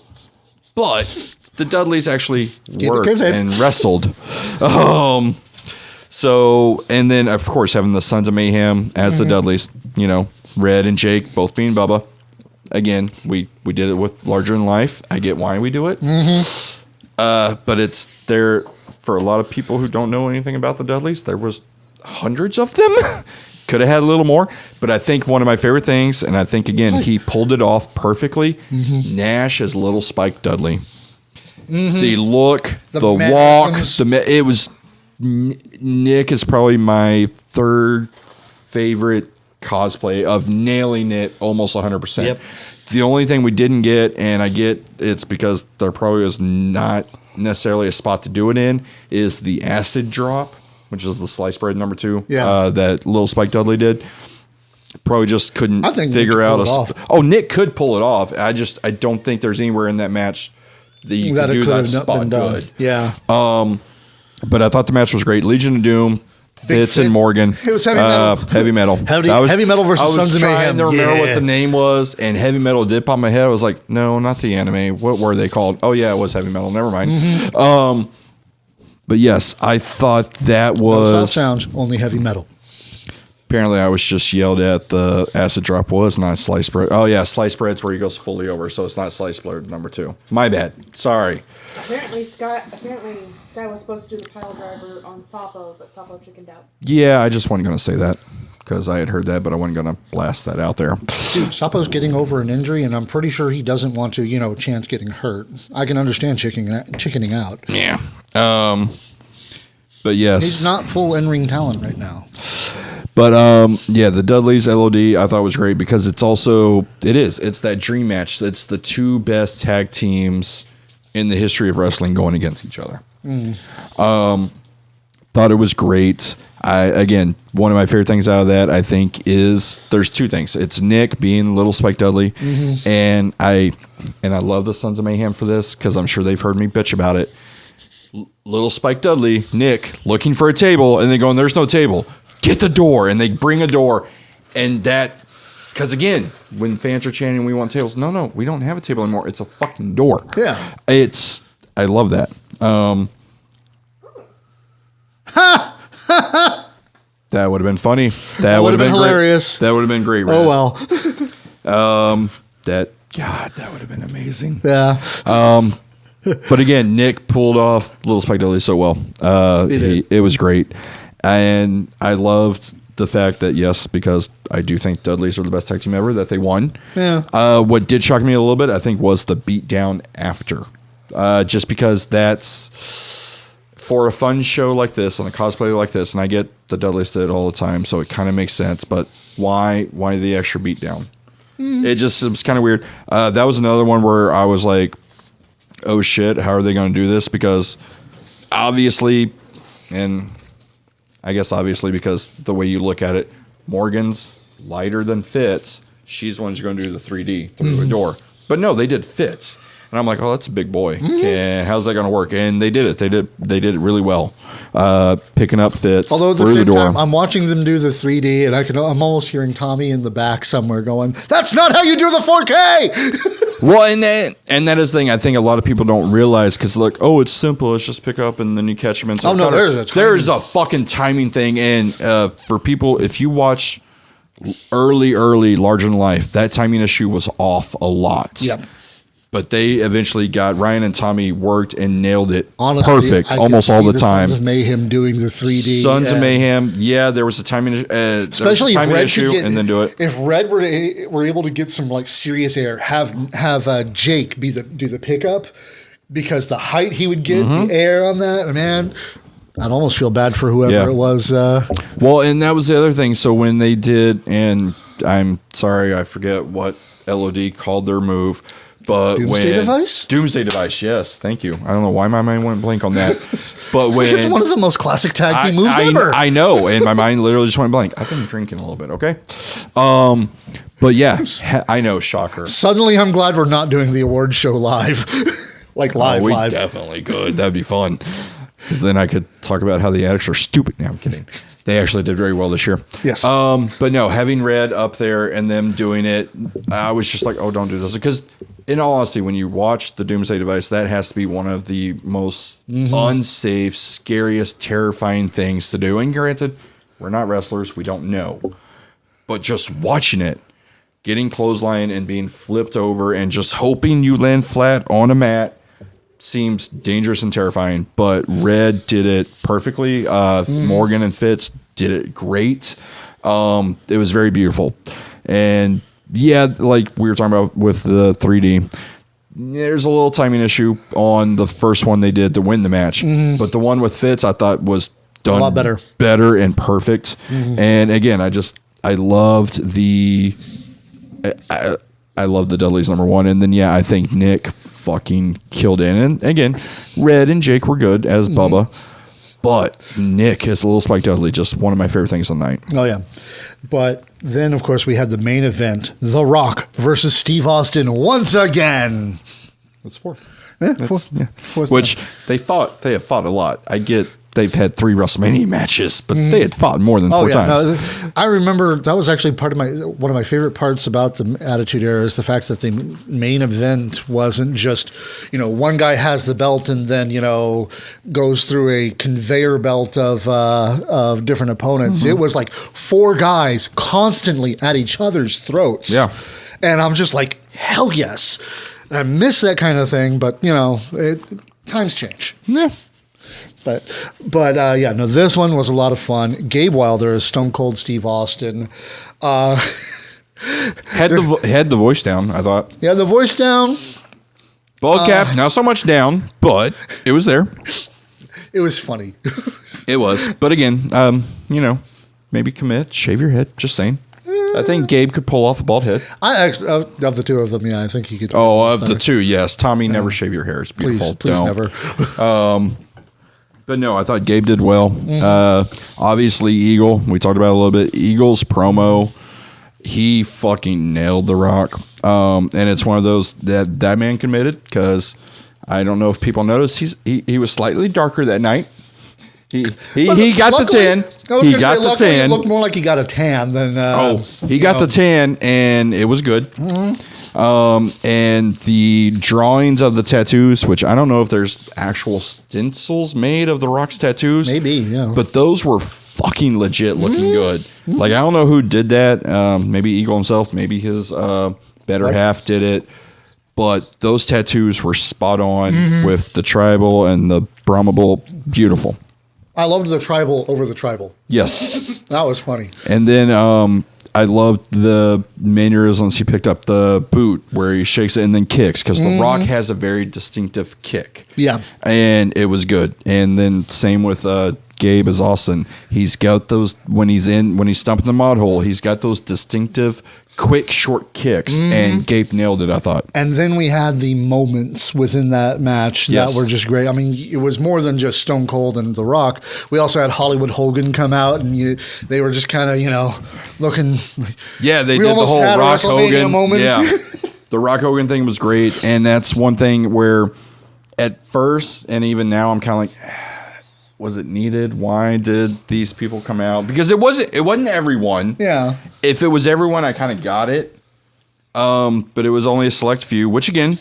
But the Dudleys actually worked and wrestled. So, and then, of course, having the Sons of Mayhem as the Dudleys, Red and Jake both being Bubba. Again, we did it with Larger Than Life. I get why we do it. But it's there for a lot of people who don't know anything about the Dudleys. There was hundreds of them. Could have had a little more. But I think one of my favorite things, and I think, again, he pulled it off perfectly, Nash as Little Spike Dudley. The look, the walk, it was... Nick is probably my third favorite cosplay of nailing it almost 100%. Yep. The only thing we didn't get, and I get it's because there probably was not necessarily a spot to do it in, is the acid drop, which is the sliced bread number 2. Yeah. That little Spike Dudley did. Probably just couldn't figure out Nick could pull it off. I don't think there's anywhere in that match that you could do that spot good. Yeah. But I thought the match was great. Legion of Doom, Fitz and Morgan. It was heavy metal. Heavy metal. Heavy metal versus Sons of Mayhem. I was trying to remember what the name was, and heavy metal did pop in my head. I was like, no, not the anime. What were they called? Oh, yeah, it was heavy metal. Never mind. Mm-hmm. But yes, I thought that was... No sounds, only heavy metal. Apparently, I was just yelled at. The acid drop was not sliced bread. Oh, yeah, sliced bread's where he goes fully over, so it's not sliced bread number 2. My bad. Sorry. Apparently, Sky was supposed to do the pile driver on Sapo, but Sapo chickened out. Yeah, I just wasn't going to say that because I had heard that, but I wasn't going to blast that out there. Dude, Sapo's getting over an injury, and I'm pretty sure he doesn't want to, chance getting hurt. I can understand chickening out. Yeah. But yes. He's not full in-ring talent right now. But, the Dudleys LOD I thought was great because it's that dream match. It's the 2 best tag teams in the history of wrestling going against each other. Thought it was great. Again, one of my favorite things out of that, I think, is there's 2 things. It's Nick being Little Spike Dudley, and I love the Sons of Mayhem for this because I'm sure they've heard me bitch about it. Little Spike Dudley, Nick, looking for a table, and they going, there's no table. Get the door, and they bring a door, and that, because again, when fans are chanting, we want tables. No, we don't have a table anymore. It's a fucking door. Yeah. I love that. That would have been funny. That would have been hilarious. Great. That would have been great. Oh, well. That would have been amazing. Yeah. But again, Nick pulled off Little Spike Dudley so well. It was great. And I loved the fact that, yes, because I do think Dudleys are the best tag team ever, that they won. Yeah. What did shock me a little bit, I think, was the beatdown after. Just because that's for a fun show like this, on a cosplay like this, and I get the Dudleys did it all the time, so it kind of makes sense, but why the extra beatdown? It was kind of weird. That was another one where I was like, oh shit, how are they going to do this? Because obviously, and I guess obviously because the way you look at it, Morgan's lighter than Fitz. She's the one who's going to do the 3D through the door. But no, they did Fitz. And I'm like, oh, that's a big boy. Okay, how's that going to work? And they did it. They did it really well. Picking up Fitz through the door. Time, I'm watching them do the 3D, and I'm almost hearing Tommy in the back somewhere going, "That's not how you do the 4K." Well, and that is the thing I think a lot of people don't realize because like, oh, it's simple. It's just pick up and then you catch them. Oh no, there's a fucking timing thing. And for people, if you watch early Larger Than Life, that timing issue was off a lot. Yep. But they eventually got Ryan and Tommy worked and nailed it. Honestly, perfect almost all the time. Sons of Mayhem doing the 3D. Sons of Mayhem, yeah, there was a timing, especially timing if Red issue, and then do it. If Red were able to get some like serious air, have Jake do the pickup because the height he would get, the air on that, man. I'd almost feel bad for whoever it was. Well, and that was the other thing. So when they did, and I'm sorry, I forget what LOD called their move. But Doomsday Device? Doomsday Device, yes. Thank you. I don't know why my mind went blank on that. But when it's one of the most classic tag team moves ever. I know, and my mind literally just went blank. I've been drinking a little bit, okay? But yeah, I know, shocker. Suddenly I'm glad we're not doing the award show live. Like live. We definitely could. That'd be fun. Because then I could talk about how the Addicts are stupid. Now I'm kidding. They actually did very well this year. Yes. But no, having Red up there and them doing it, I was just like, oh, don't do this. Because in all honesty, when you watch the Doomsday Device, that has to be one of the most unsafe, scariest, terrifying things to do. And granted, we're not wrestlers. We don't know. But just watching it, getting clothesline and being flipped over and just hoping you land flat on a mat seems dangerous and terrifying. But Red did it perfectly. Morgan and Fitz did it great. It was very beautiful. And yeah, like we were talking about with the 3D, there's a little timing issue on the first one they did to win the match. But the one with Fitz I thought was done a lot better and perfect. And again, I loved the I love the Dudleys #1. And then, I think Nick fucking killed it. And again, Red and Jake were good as Bubba. But Nick as Little Spike Dudley, just one of my favorite things on the night. Oh, yeah. But then, of course, we had the main event, The Rock versus Steve Austin once again. That's 4. Yeah, Which they have fought a lot. I get they've had 3 WrestleMania matches, but they had fought more than 4 times. No, I remember that was actually one of my favorite parts about the Attitude Era is the fact that the main event wasn't just, one guy has the belt and then, goes through a conveyor belt of different opponents. It was like 4 guys constantly at each other's throats. Yeah. And I'm just like, hell yes. I miss that kind of thing, but, times change. Yeah. But this one was a lot of fun. Gabe Wilder is Stone Cold Steve Austin. Had the voice down, I thought. Yeah, the voice down. Bald cap, not so much down, but it was there. It was funny. It was. But again, maybe commit, shave your head, just saying. I think Gabe could pull off a bald head. I actually, of the 2 of them, I think he could. Oh, of the 2, yes. Tommy, never shave your hair. It's beautiful. Please never. But no, I thought Gabe did well. Obviously, Eagle. We talked about it a little bit. Eagle's promo, he fucking nailed The Rock. And it's one of those that man committed because I don't know if people noticed he was slightly darker that night. He got the tan. He got the tan. It looked more like he got a tan than. He got the tan, and it was good. And the drawings of the tattoos, which I don't know if there's actual stencils made of The Rock's tattoos. Maybe, yeah. But those were fucking legit looking good. Like, I don't know who did that. Maybe Eagle himself. Maybe his better half did it. But those tattoos were spot on with the tribal and the Brahma Bull. Beautiful. I loved the tribal over the tribal. Yes. That was funny. And then I loved the mannerisms. He picked up the boot where he shakes it and then kicks because The Rock has a very distinctive kick. Yeah. And it was good. And then same with Gabe as Austin. He's got those, when he's stumping the mod hole, he's got those distinctive quick short kicks, and Gabe nailed it, I thought. And then we had the moments within that match that were just great. I mean, it was more than just Stone Cold and The Rock. We also had Hollywood Hogan come out, and they were just kind of, looking. Yeah, they did the whole Rock Hogan moment. Yeah, the Rock Hogan thing was great, and that's one thing where, at first and even now, I'm kind of like, was it needed? Why did these people come out? Because it wasn't everyone. Yeah. If it was everyone, I kind of got it. But it was only a select few, which again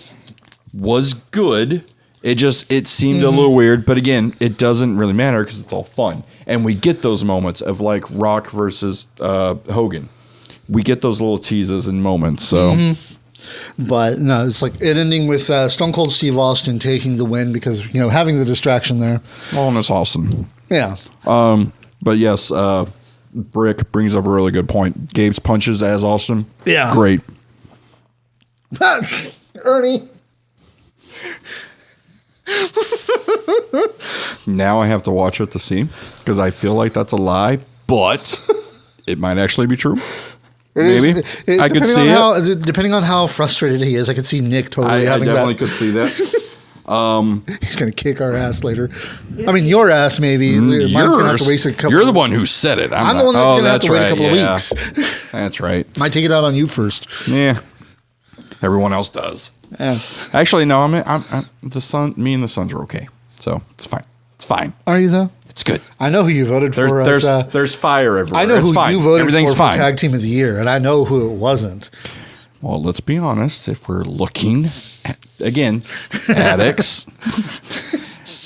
was good. It seemed a little weird, but again, it doesn't really matter because it's all fun. And we get those moments of like Rock versus Hogan. We get those little teases and moments. So. But no, it's like it ending with Stone Cold Steve Austin taking the win because having the distraction there. Oh, and it's awesome. Yeah. But yes, Brick brings up a really good point. Gabe's punches as Austin. Yeah. Great. Ernie. Now I have to watch it to see because I feel like that's a lie, but it might actually be true. Maybe I could see it. Depending on how frustrated he is, I could see Nick totally having that. I definitely could see that. He's going to kick our ass later. I mean, your ass maybe. Mine's going to have to waste a couple. You're the one who said it. I'm the one that's going to have to wait a couple of weeks. That's right. Might take it out on you first. Yeah. Everyone else does. Yeah. Actually, no. I'm the son. Me and the sons are okay, so it's fine. It's fine. Are you though? It's good. I know who you voted for. There's fire everywhere. I know who you voted for Tag Team of the Year, and I know who it wasn't. Well, let's be honest. If we're looking at, again, addicts,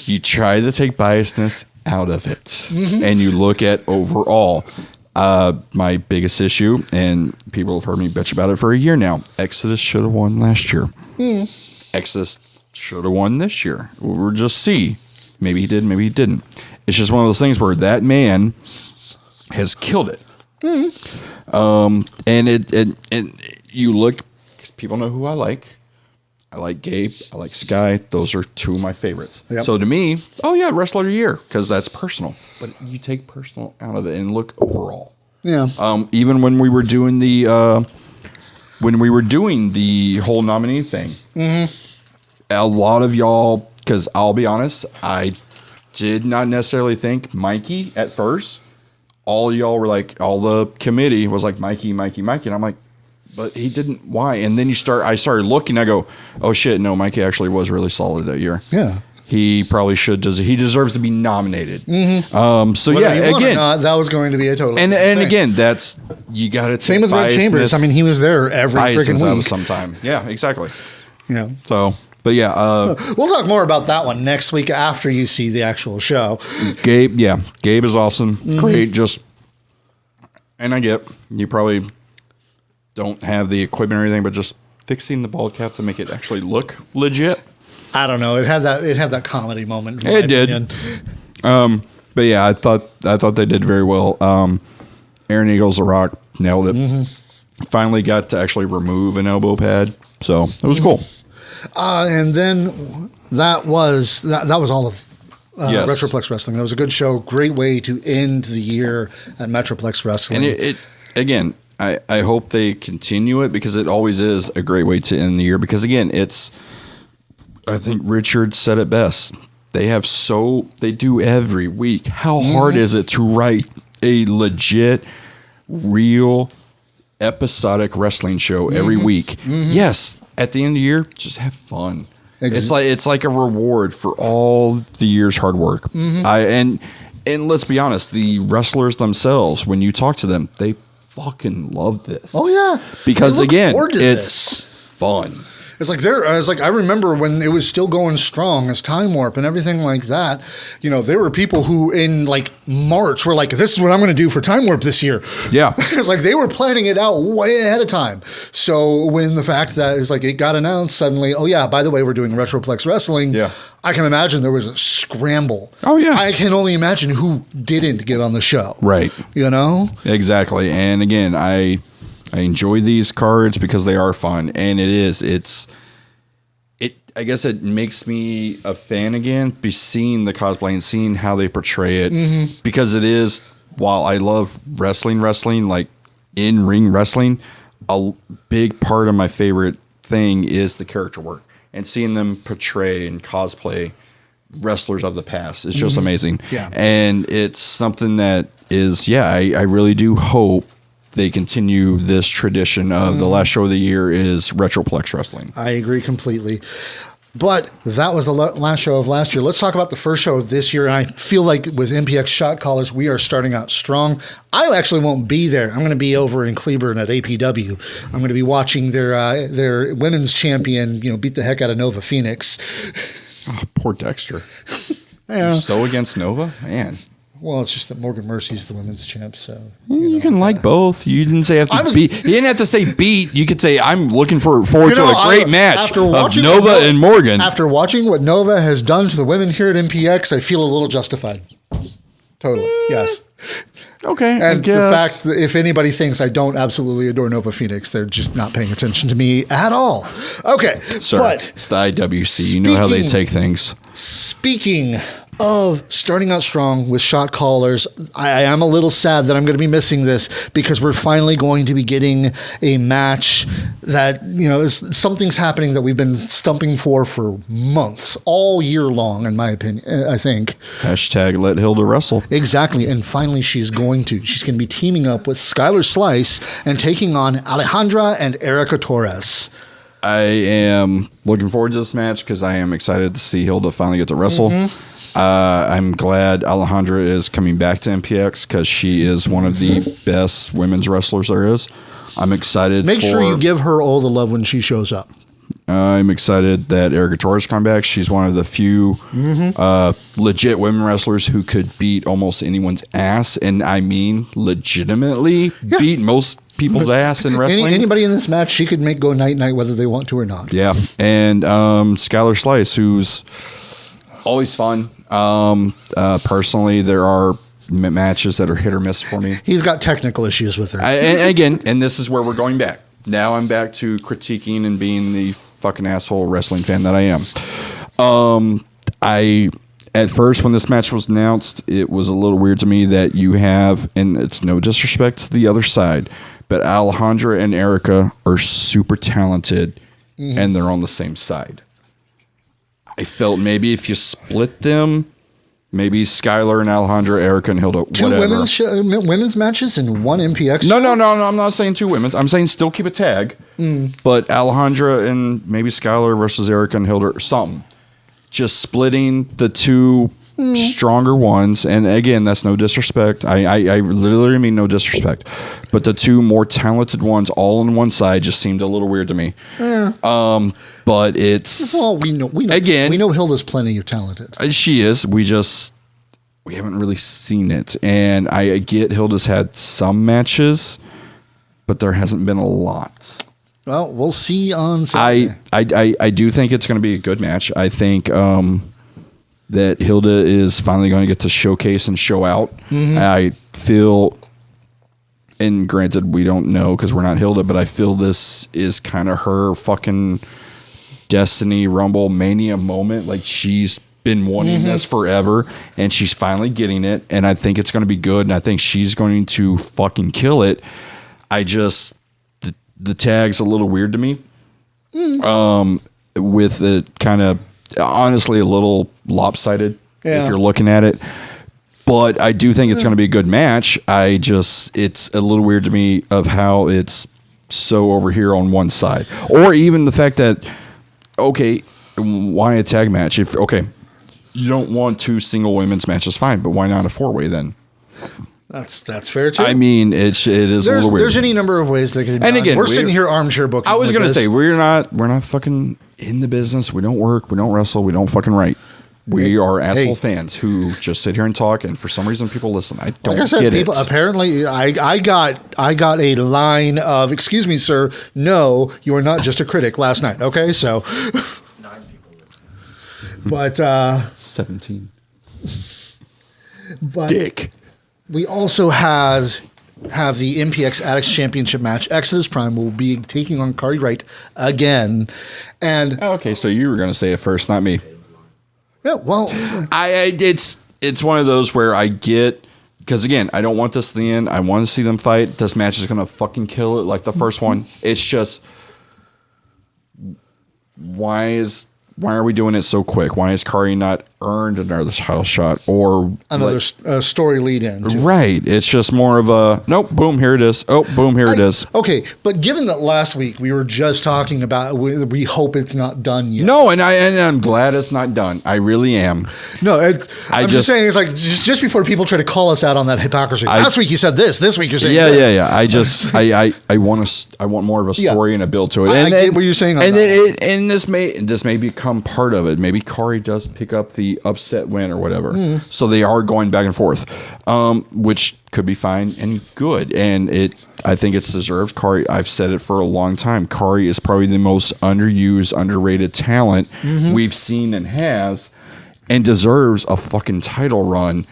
you try to take biasness out of it, and you look at overall. My biggest issue, and people have heard me bitch about it for a year now. Exodus should have won last year. Exodus should have won this year. We'll just see. Maybe he did, maybe he didn't. It's just one of those things where that man has killed it. And you look, because people know who I like. I like Gabe. I like Sky. Those are two of my favorites. Yep. So to me, Wrestler of the Year, because that's personal. But you take personal out of it and look overall. Yeah. Even when we were doing the when we were doing the whole nominee thing, a lot of y'all, because I'll be honest, I did not necessarily think Mikey at first. All y'all were like, all the committee was like, Mikey. And I'm like, but he didn't. Why? And then I started looking. I go, oh shit, no, Mikey actually was really solid that year. Yeah. He probably should. He deserves to be nominated. So Whether yeah, you want or again, not, that was going to be a total. and thing. again, that's you got to same with Red Chambers. I mean, he was there every freaking out of week. sometime. Yeah, exactly. Yeah. So, but yeah, We'll talk more about that one next week after you see the actual show. Gabe. Yeah, Gabe is awesome. Great. And I get you probably don't have the equipment or anything, but just fixing the ball cap to make it actually look legit. I don't know. It had that comedy moment. It did. But yeah, I thought they did very well. Aaron Eagles, The Rock, nailed it. Finally got to actually remove an elbow pad, so it was cool. And then that was all of Yes. Retroplex Wrestling. That was a good show. Great way to end the year at Metroplex Wrestling. And it again, I hope they continue it because it always is a great way to end the year. Because again, I think Richard said it best. They do every week. How hard is it to write a legit, real, episodic wrestling show every week? Yes, at the end of the year, just have fun. It's like a reward for all the year's hard work. And let's be honest, the wrestlers themselves, when you talk to them, they fucking love this. Oh yeah, because again, it's this. Fun. It's like I remember when it was still going strong as Time Warp and everything like that. You know, there were people who in like March were like, "This is what I'm going to do for Time Warp this year." Yeah, it's like they were planning it out way ahead of time. So when the fact that it's like it got announced suddenly, oh yeah, by the way, we're doing Retroplex Wrestling. Yeah, I can imagine there was a scramble. Oh yeah, I can only imagine who didn't get on the show. Right. You know. Exactly. And again, I enjoy these cards because they are fun, and I guess it makes me a fan again, be seeing the cosplay and seeing how they portray it, because it is, while I love wrestling, like in-ring wrestling, a big part of my favorite thing is the character work and seeing them portray and cosplay wrestlers of the past. It's just amazing. Yeah. And it's something that is, I really do hope they continue this tradition of the last show of the year is Retroplex Wrestling. I agree completely. But that was the last show of last year. Let's talk about the first show of this year. And I feel like with MPX Shot Callers, we are starting out strong. I actually won't be there. I'm going to be over in Cleburne at APW. I'm going to be watching their women's champion, beat the heck out of Nova Phoenix. Oh, poor Dexter. Yeah. You're so against Nova? Man. Well, it's just that Morgan Mercy's the women's champ, so you can like both. You didn't say have to beat. You didn't have to say beat. You could say I'm looking forward to a great match of Nova and Morgan. After watching what Nova has done to the women here at MPX, I feel a little justified. Totally, yes. Okay, and the fact that if anybody thinks I don't absolutely adore Nova Phoenix, they're just not paying attention to me at all. Okay, sir, but it's the IWC. You know how they take things. Speaking of starting out strong with Shot Callers, I am a little sad that I'm going to be missing this because we're finally going to be getting a match that, something's happening that we've been stumping for months, all year long, in my opinion, I think. Hashtag let Hilda wrestle. Exactly. And finally, she's going to be teaming up with Skylar Slice and taking on Alejandra and Erica Torres. I am looking forward to this match because I am excited to see Hilda finally get to wrestle. I'm glad Alejandra is coming back to MPX because she is one of the best women's wrestlers there is. I'm excited. Make sure you give her all the love when she shows up. I'm excited that Erica Torres come back. She's one of the few legit women wrestlers who could beat almost anyone's ass, and I mean legitimately beat most people's ass in wrestling. Anybody in this match, she could make go night-night whether they want to or not. Yeah, and Skylar Slice, who's always fun. Personally, there are matches that are hit or miss for me. He's got technical issues with her. And this is where we're going back. Now I'm back to critiquing and being the fucking asshole wrestling fan that I am. At first, when this match was announced, it was a little weird to me that you have, and it's no disrespect to the other side, but Alejandra and Erica are super talented, and they're on the same side. I felt maybe if you split them, maybe Skylar and Alejandra, Erica and Hilda, Two whatever. women's matches and one MPX. No. I'm not saying two women's. I'm saying still keep a tag, but Alejandra and maybe Skylar versus Erica and Hilda or something. Just splitting the two stronger ones, and again, that's no disrespect. I literally mean no disrespect, but the two more talented ones all on one side just seemed a little weird to me. But it's we know again, we know Hilda's plenty of talented. She is. We haven't really seen it, and I get Hilda's had some matches, but there hasn't been a lot. Well, we'll see on Saturday. I do think it's going to be a good match. I think that Hilda is finally going to get to showcase and show out. I feel, and granted, we don't know because we're not Hilda, but I feel this is kind of her fucking Destiny Rumble Mania moment. Like, she's been wanting this forever, and she's finally getting it, and I think it's going to be good, and I think she's going to fucking kill it. I just... The tag's a little weird to me. With it kind of, honestly, a little lopsided if you're looking at it. But I do think it's going to be a good match. It's a little weird to me of how it's so over here on one side. Or even the fact that, okay, why a tag match? If, okay, you don't want two single women's matches, fine, but why not a four-way then? That's fair too. I mean, it is a little weird. There's any number of ways they could. And again, we're sitting here armchair booking. I was going to say we're not fucking in the business. We don't work. We don't wrestle. We don't fucking write. We are asshole fans who just sit here and talk. And for some reason, people listen. I don't get it. Apparently, I got a line of "Excuse me, sir. No, you are not just a critic." Last night. Okay, so 9 people listen. But 17. But Dick. We also have the MPX Addicts Championship match. Exodus Prime will be taking on Kari Wright again, and Okay, so you were going to say it first, not me. yeah, well, It's one of those where I get, because again, I don't want this to the end. I want to see them fight. This match is going to fucking kill it like the first one. It's just, why are we doing it so quick? Why has Kari not earned another title shot or another story lead in? Right. It's just more of a, nope, boom, here it is. Oh, boom, here it is. Okay, but given that last week we were just talking about, we hope it's not done yet. No, and I'm glad it's not done. I really am. No, I'm just saying, it's like just before people try to call us out on that hypocrisy. Last week you said this week you're saying that. Yeah. I want more of a story and a build to it. I get what you're saying on that. And this may become part of it. Maybe Kari does pick up the upset win or whatever. So they are going back and forth, which could be fine and good. And I think it's deserved. Kari, I've said it for a long time. Kari is probably the most underused, underrated talent we've seen and has, and deserves a fucking title run.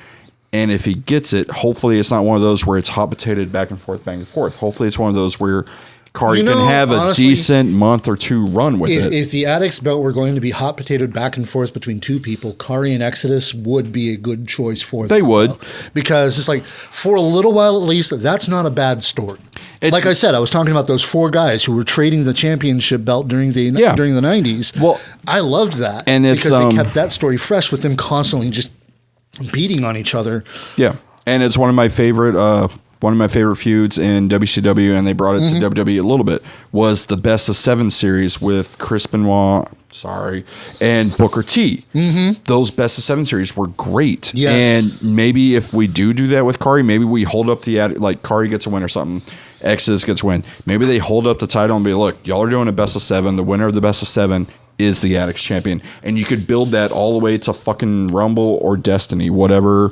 And if he gets it, hopefully it's not one of those where it's hot potatoed back and forth, back and forth. Hopefully it's one of those where Kari can have a decent month or two run with it. If the Addicts belt were going to be hot potatoed back and forth between two people, Kari and Exodus would be a good choice for them. They would. Because it's like, for a little while at least, that's not a bad story. Like I said, I was talking about those 4 guys who were trading the championship belt during the 90s. Well, I loved that. And because they kept that story fresh with them constantly just beating on each other. Yeah. And it's one of my favorite feuds in WCW, and they brought it to WWE a little bit, was the Best of 7 series with Chris Benoit, and Booker T. Those Best of 7 series were great. Yes. And maybe if we do that with Kari, maybe we hold up like Kari gets a win or something, Exodus gets a win. Maybe they hold up the title and be, look, y'all are doing a Best of 7. The winner of the Best of 7 is the Addicts champion. And you could build that all the way to fucking Rumble or Destiny, whatever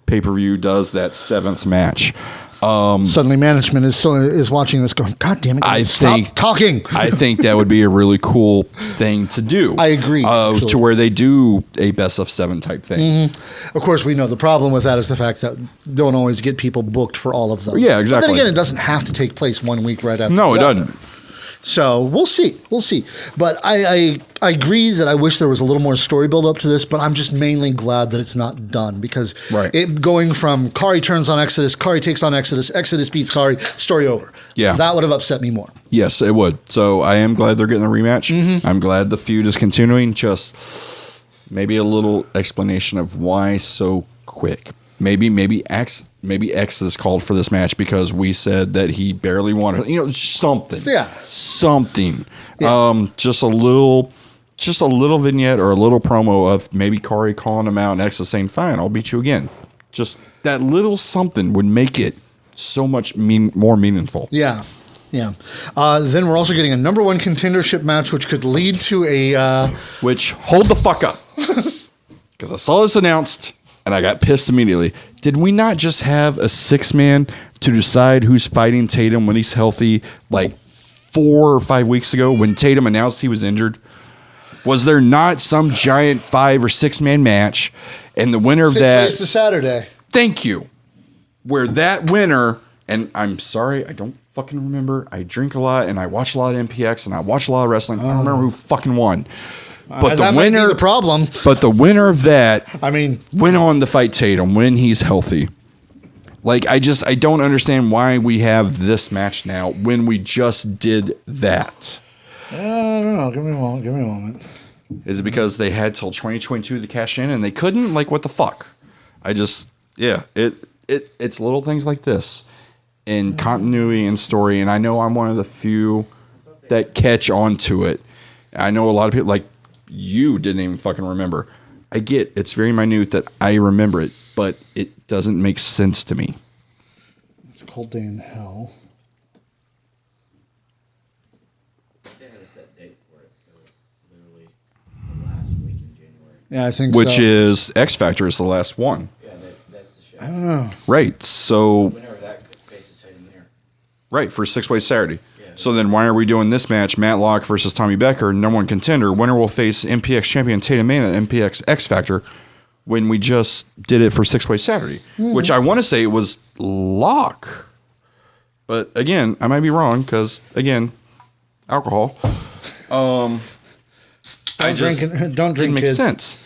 pay-per-view does that 7th match. Suddenly management is watching this going, God damn it, stop talking. I think that would be a really cool thing to do. I agree. To where they do a best of 7 type thing. Of course, we know the problem with that is the fact that don't always get people booked for all of them. Yeah, exactly. But then again, it doesn't have to take place 1 week right after. No, it doesn't. So we'll see. But I agree that I wish there was a little more story build up to this, but I'm just mainly glad that it's not done because it going from Kari turns on Exodus, Kari takes on Exodus, Exodus beats Kari, story over. Yeah. That would have upset me more. Yes, it would. So I am glad they're getting a rematch. I'm glad the feud is continuing. Just maybe a little explanation of why so quick. Maybe Exodus called for this match because we said that he barely wanted, something. Yeah. Something. Yeah. Just a little vignette or a little promo of maybe Kari calling him out and Exodus saying, "Fine, I'll beat you again." Just that little something would make it so much more meaningful. Yeah. Yeah. Then we're also getting a number one contendership match, which could lead to a... Which, hold the fuck up. Because I saw this announced, and I got pissed immediately. Did we not just have a 6-man to decide who's fighting Tatum when he's healthy, like 4 or 5 weeks ago when Tatum announced he was injured? Was there not some giant 5 or 6-man match, and the winner of 6 that... days to Saturday. Thank you. Where that winner... And I'm sorry, I don't fucking remember. I drink a lot, and I watch a lot of MPX, and I watch a lot of wrestling. I don't remember who fucking won. But the that winner, might be the problem. But the winner of that, went on to fight Tatum when he's healthy. Like I don't understand why we have this match now when we just did that. I don't know. Give me a moment. Is it because they had till 2022 to cash in and they couldn't? Like what the fuck? It's little things like this in continuity and story, and I know I'm one of the few that catch on to it. I know a lot of people like. You didn't even fucking remember. I get it's very minute that I remember it, but it doesn't make sense to me. It's a cold day in hell. They had a set date for it. It was literally the last week in January. Yeah, I think Which so. is X Factor is the last one. Yeah, that's the show. I don't know. Right. So Whenever that faces Tatum there. right for 6-way Saturday. So then why are we doing this match? Matlock versus Tommy Becker, number one contender. Winner will face MPX champion Tatum Mane at MPX X Factor when we just did it for 6-way Saturday, which I want to say was Lock. But again, I might be wrong because, again, alcohol. Don't drink, didn't make kids. sense.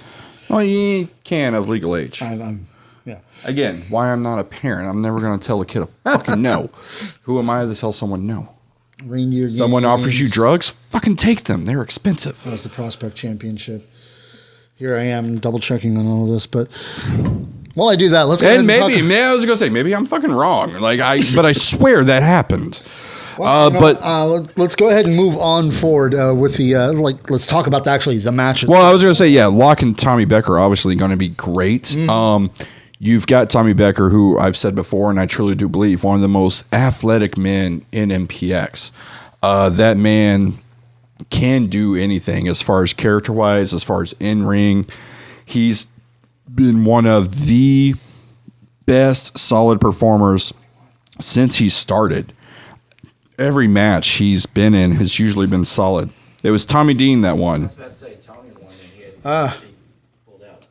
Well, you can of legal age. Yeah. Again, why I'm not a parent. I'm never going to tell a kid a fucking no. Who am I to tell someone no? Reindeer Someone games. offers you drugs, fucking take them. They're expensive. That was the Prospect Championship. Here I am double checking on all of this, but while I do that, let's go ahead And and maybe I was gonna say maybe I'm fucking wrong. But I swear that happened. Let's go ahead and move on forward with the let's talk about the match. Well, I was gonna say Locke and Tommy Becker are obviously going to be great. You've got Tommy Becker, who I've said before, and I truly do believe, one of the most athletic men in MPX. That man can do anything as far as character-wise, as far as in-ring. He's been one of the best solid performers since he started. Every match he's been in has usually been solid. It was Tommy Dean that won. I was about to say, Tommy won and he had pulled out.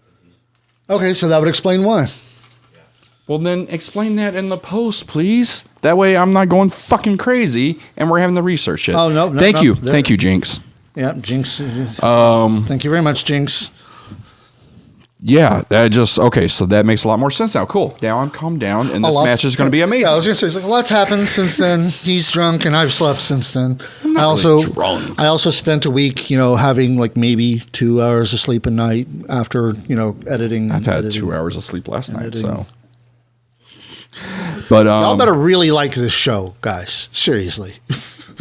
Okay, so that would explain why. Well, then explain that in the post, please. That way I'm not going fucking crazy and we're having to research it. Oh, no. Thank you. Thank you, Jinx. Yeah, Jinx. Thank you very much, Jinx. Yeah, okay, so that makes a lot more sense now. Cool. Now I'm calmed down and this match is going to be amazing. Yeah, I was going to say, it's like, a lot's happened since then. He's drunk and I've slept since then. I'm not really drunk. I also spent a week, having like maybe 2 hours of sleep a night after, editing. I've had 2 hours of sleep last night, so. But y'all better really like this show, guys. Seriously.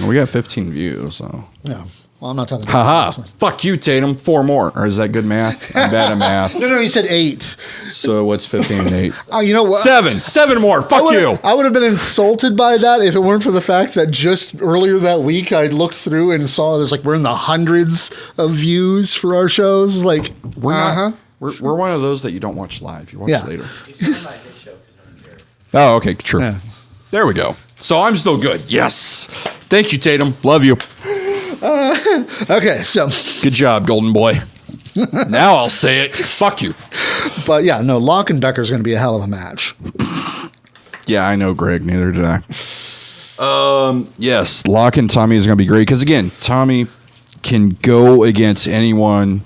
We got 15 views, so. Yeah. Well, I'm not talking Haha. about Fuck you, Tatum. 4 more. Or is that good math? I'm bad at math. No, you said 8. So what's 15 and 8? You know what? 7 more. Fuck you. I would have been insulted by that if it weren't for the fact that just earlier that week I looked through and saw there's we're in the hundreds of views for our shows. Like we're not. We're one of those that you don't watch live. You watch later. You found his show because no one cared. Oh, okay, true. Yeah. There we go. So I'm still good. Yes. Thank you, Tatum. Love you. Okay, so Good job, Golden Boy. Now I'll say it. Fuck you. but yeah, no, Locke and Becker is going to be a hell of a match. Yeah, I know, Greg. Neither did I. Yes, Locke and Tommy is going to be great because again, Tommy can go against anyone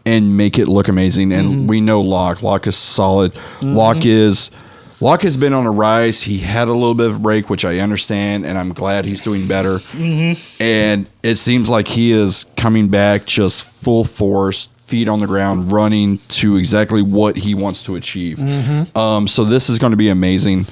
and make it look amazing, and we know Locke. Locke is solid. Locke has been on a rise. He had a little bit of a break, which I understand, and I'm glad he's doing better. And it seems like he is coming back just full force, feet on the ground, running to exactly what he wants to achieve. So this is going to be amazing.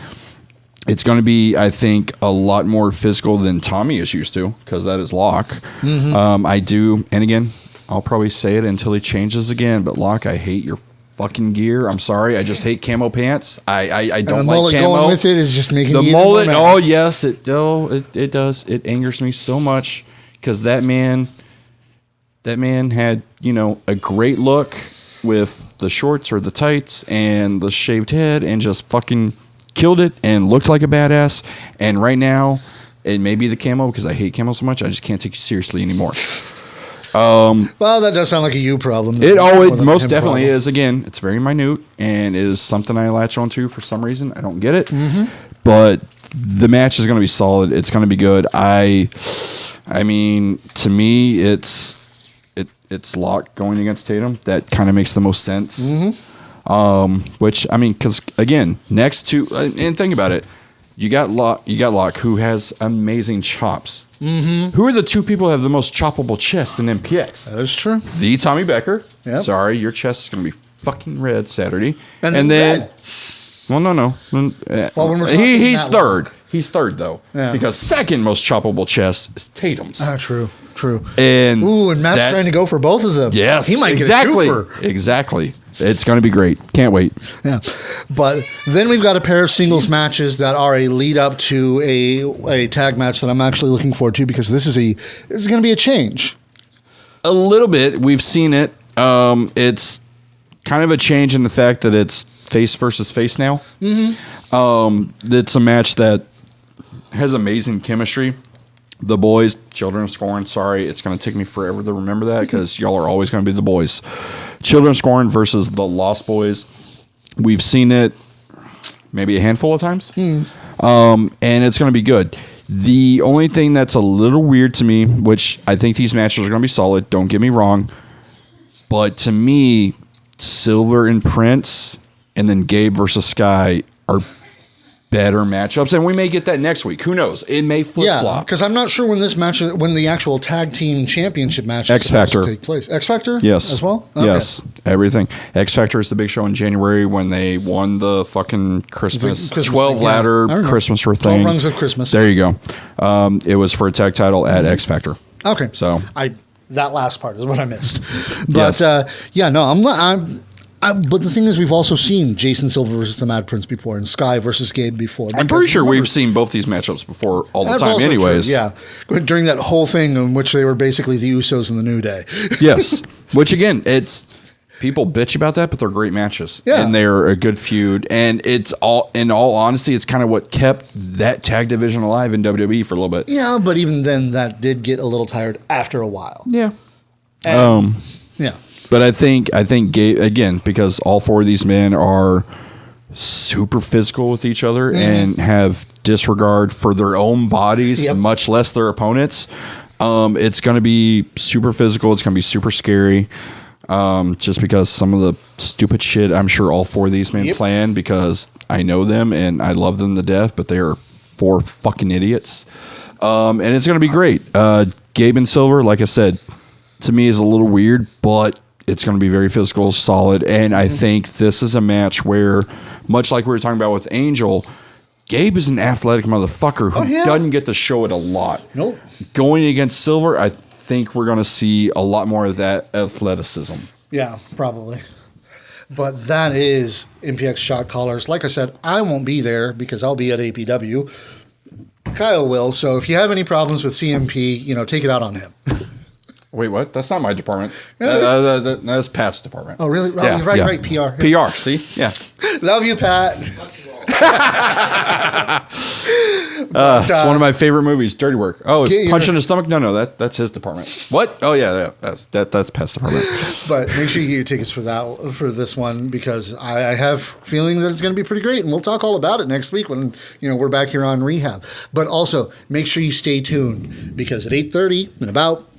It's going to be, I think, a lot more physical than Tommy is used to because that is Locke. I do, and again, I'll probably say it until he changes again, but Locke, I hate your fucking gear. I'm sorry. I just hate camo pants. I don't and the like mullet camo. going with it is just making The it mullet, even more oh yes, it does. It angers me so much because that man had, a great look with the shorts or the tights and the shaved head and just fucking killed it and looked like a badass. And right now, it may be the camo because I hate camo so much, I just can't take it seriously anymore. Well, that does sound like a you problem. It More than a most him definitely problem. is. Again, it's very minute and it is something I latch onto for some reason. I don't get it, but the match is going to be solid. It's going to be good. I mean, to me, it's Locke going against Tatum. That kind of makes the most sense. Which I mean, because again, next to and think about it, you got Locke who has amazing chops. Who are the two people who have the most choppable chest in MPX? That is true. The Tommy Becker. Yep. Sorry, your chest is going to be fucking red Saturday. And then red. Well, no. Well, when we're talking He's that third. long. He's third though, Yeah. because second most choppable chest is Tatum's. True. And And Matt's trying to go for both of them. Yes, he might exactly. get a twofer. Exactly. It's going to be great. Can't wait. Yeah, but then we've got a pair of singles matches that are a lead up to a tag match that I'm actually looking forward to because this is going to be a change. A little bit. We've seen it. It's kind of a change in the fact that it's face versus face now. It's a match that has amazing chemistry. The boys, Children of Scorn. Sorry, it's going to take me forever to remember that because y'all are always going to be the boys. Children of Scorn versus the Lost Boys. We've seen it maybe a handful of times, and it's going to be good. The only thing that's a little weird to me, which I think these matches are going to be solid, don't get me wrong, but to me, Silver and Prince, and then Gabe versus Sky are better matchups, and we may get that next week. Who knows? It may flip Yeah, flop. because I'm not sure when the actual tag team championship match X is supposed Factor. to take place. X Factor, Yes. as well. Okay. Yes, everything. X Factor is the big show in January when they won the fucking Christmas, Christmas 12 thing, yeah. ladder I remember. Christmas for 12 thing. rungs of Christmas. There you go. It was for a tag title at X Factor. Okay, So that last part is what I missed. But Yes. I'm not. But the thing is, we've also seen Jason Silver versus the Mad Prince before, and Sky versus Gabe before. I'm pretty sure we've seen both these matchups before all the That's time also anyways. true, yeah, during that whole thing in which they were basically the Usos in the New Day. Yes. Which again, it's people bitch about that, but they're great matches. Yeah. And they're a good feud. And it's all, in all honesty, it's kind of what kept that tag division alive in WWE for a little bit. Yeah, but even then, that did get a little tired after a while. Yeah. Yeah. But I think Gabe, again, because all four of these men are super physical with each other and have disregard for their own bodies, Yep. much less their opponents. It's going to be super physical. It's going to be super scary. Just because some of the stupid shit I'm sure all four of these men plan, because I know them and I love them to death, but they are four fucking idiots. And it's going to be great. Gabe and Silver, like I said, to me is a little weird, but it's going to be very physical, solid. And I think this is a match where, much like we were talking about with Angel, Gabe is an athletic motherfucker who doesn't get to show it a lot. Nope. Going against Silver, I think we're going to see a lot more of that athleticism. Yeah, probably. But that is MPX shot callers. Like I said, I won't be there because I'll be at APW. Kyle will. So if you have any problems with CMP, take it out on him. Wait, what? That's not my department. That's Pat's department. Oh, really? Right, PR. PR, see? Yeah. Love you, Pat. But, It's one of my favorite movies, Dirty Work. Oh, Get Punch your- in the Stomach? No, that's his department. What? Oh, yeah, that's Pat's department. But make sure you get your tickets for this one because I have a feeling that it's going to be pretty great, and we'll talk all about it next week when we're back here on Rehab. But also make sure you stay tuned because at 8:30 in about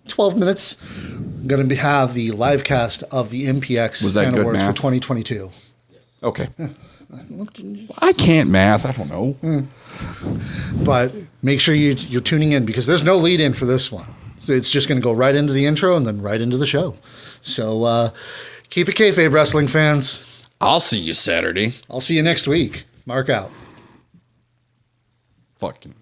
12 minutes, I'm going to have the live cast of the MPX Was that Fan good Awards for math? 2022. Okay. I can't math. I don't know. But make sure you're tuning in because there's no lead in for this one. So it's just going to go right into the intro and then right into the show. So keep it kayfabe, wrestling fans. I'll see you Saturday. I'll see you next week. Mark out. Fucking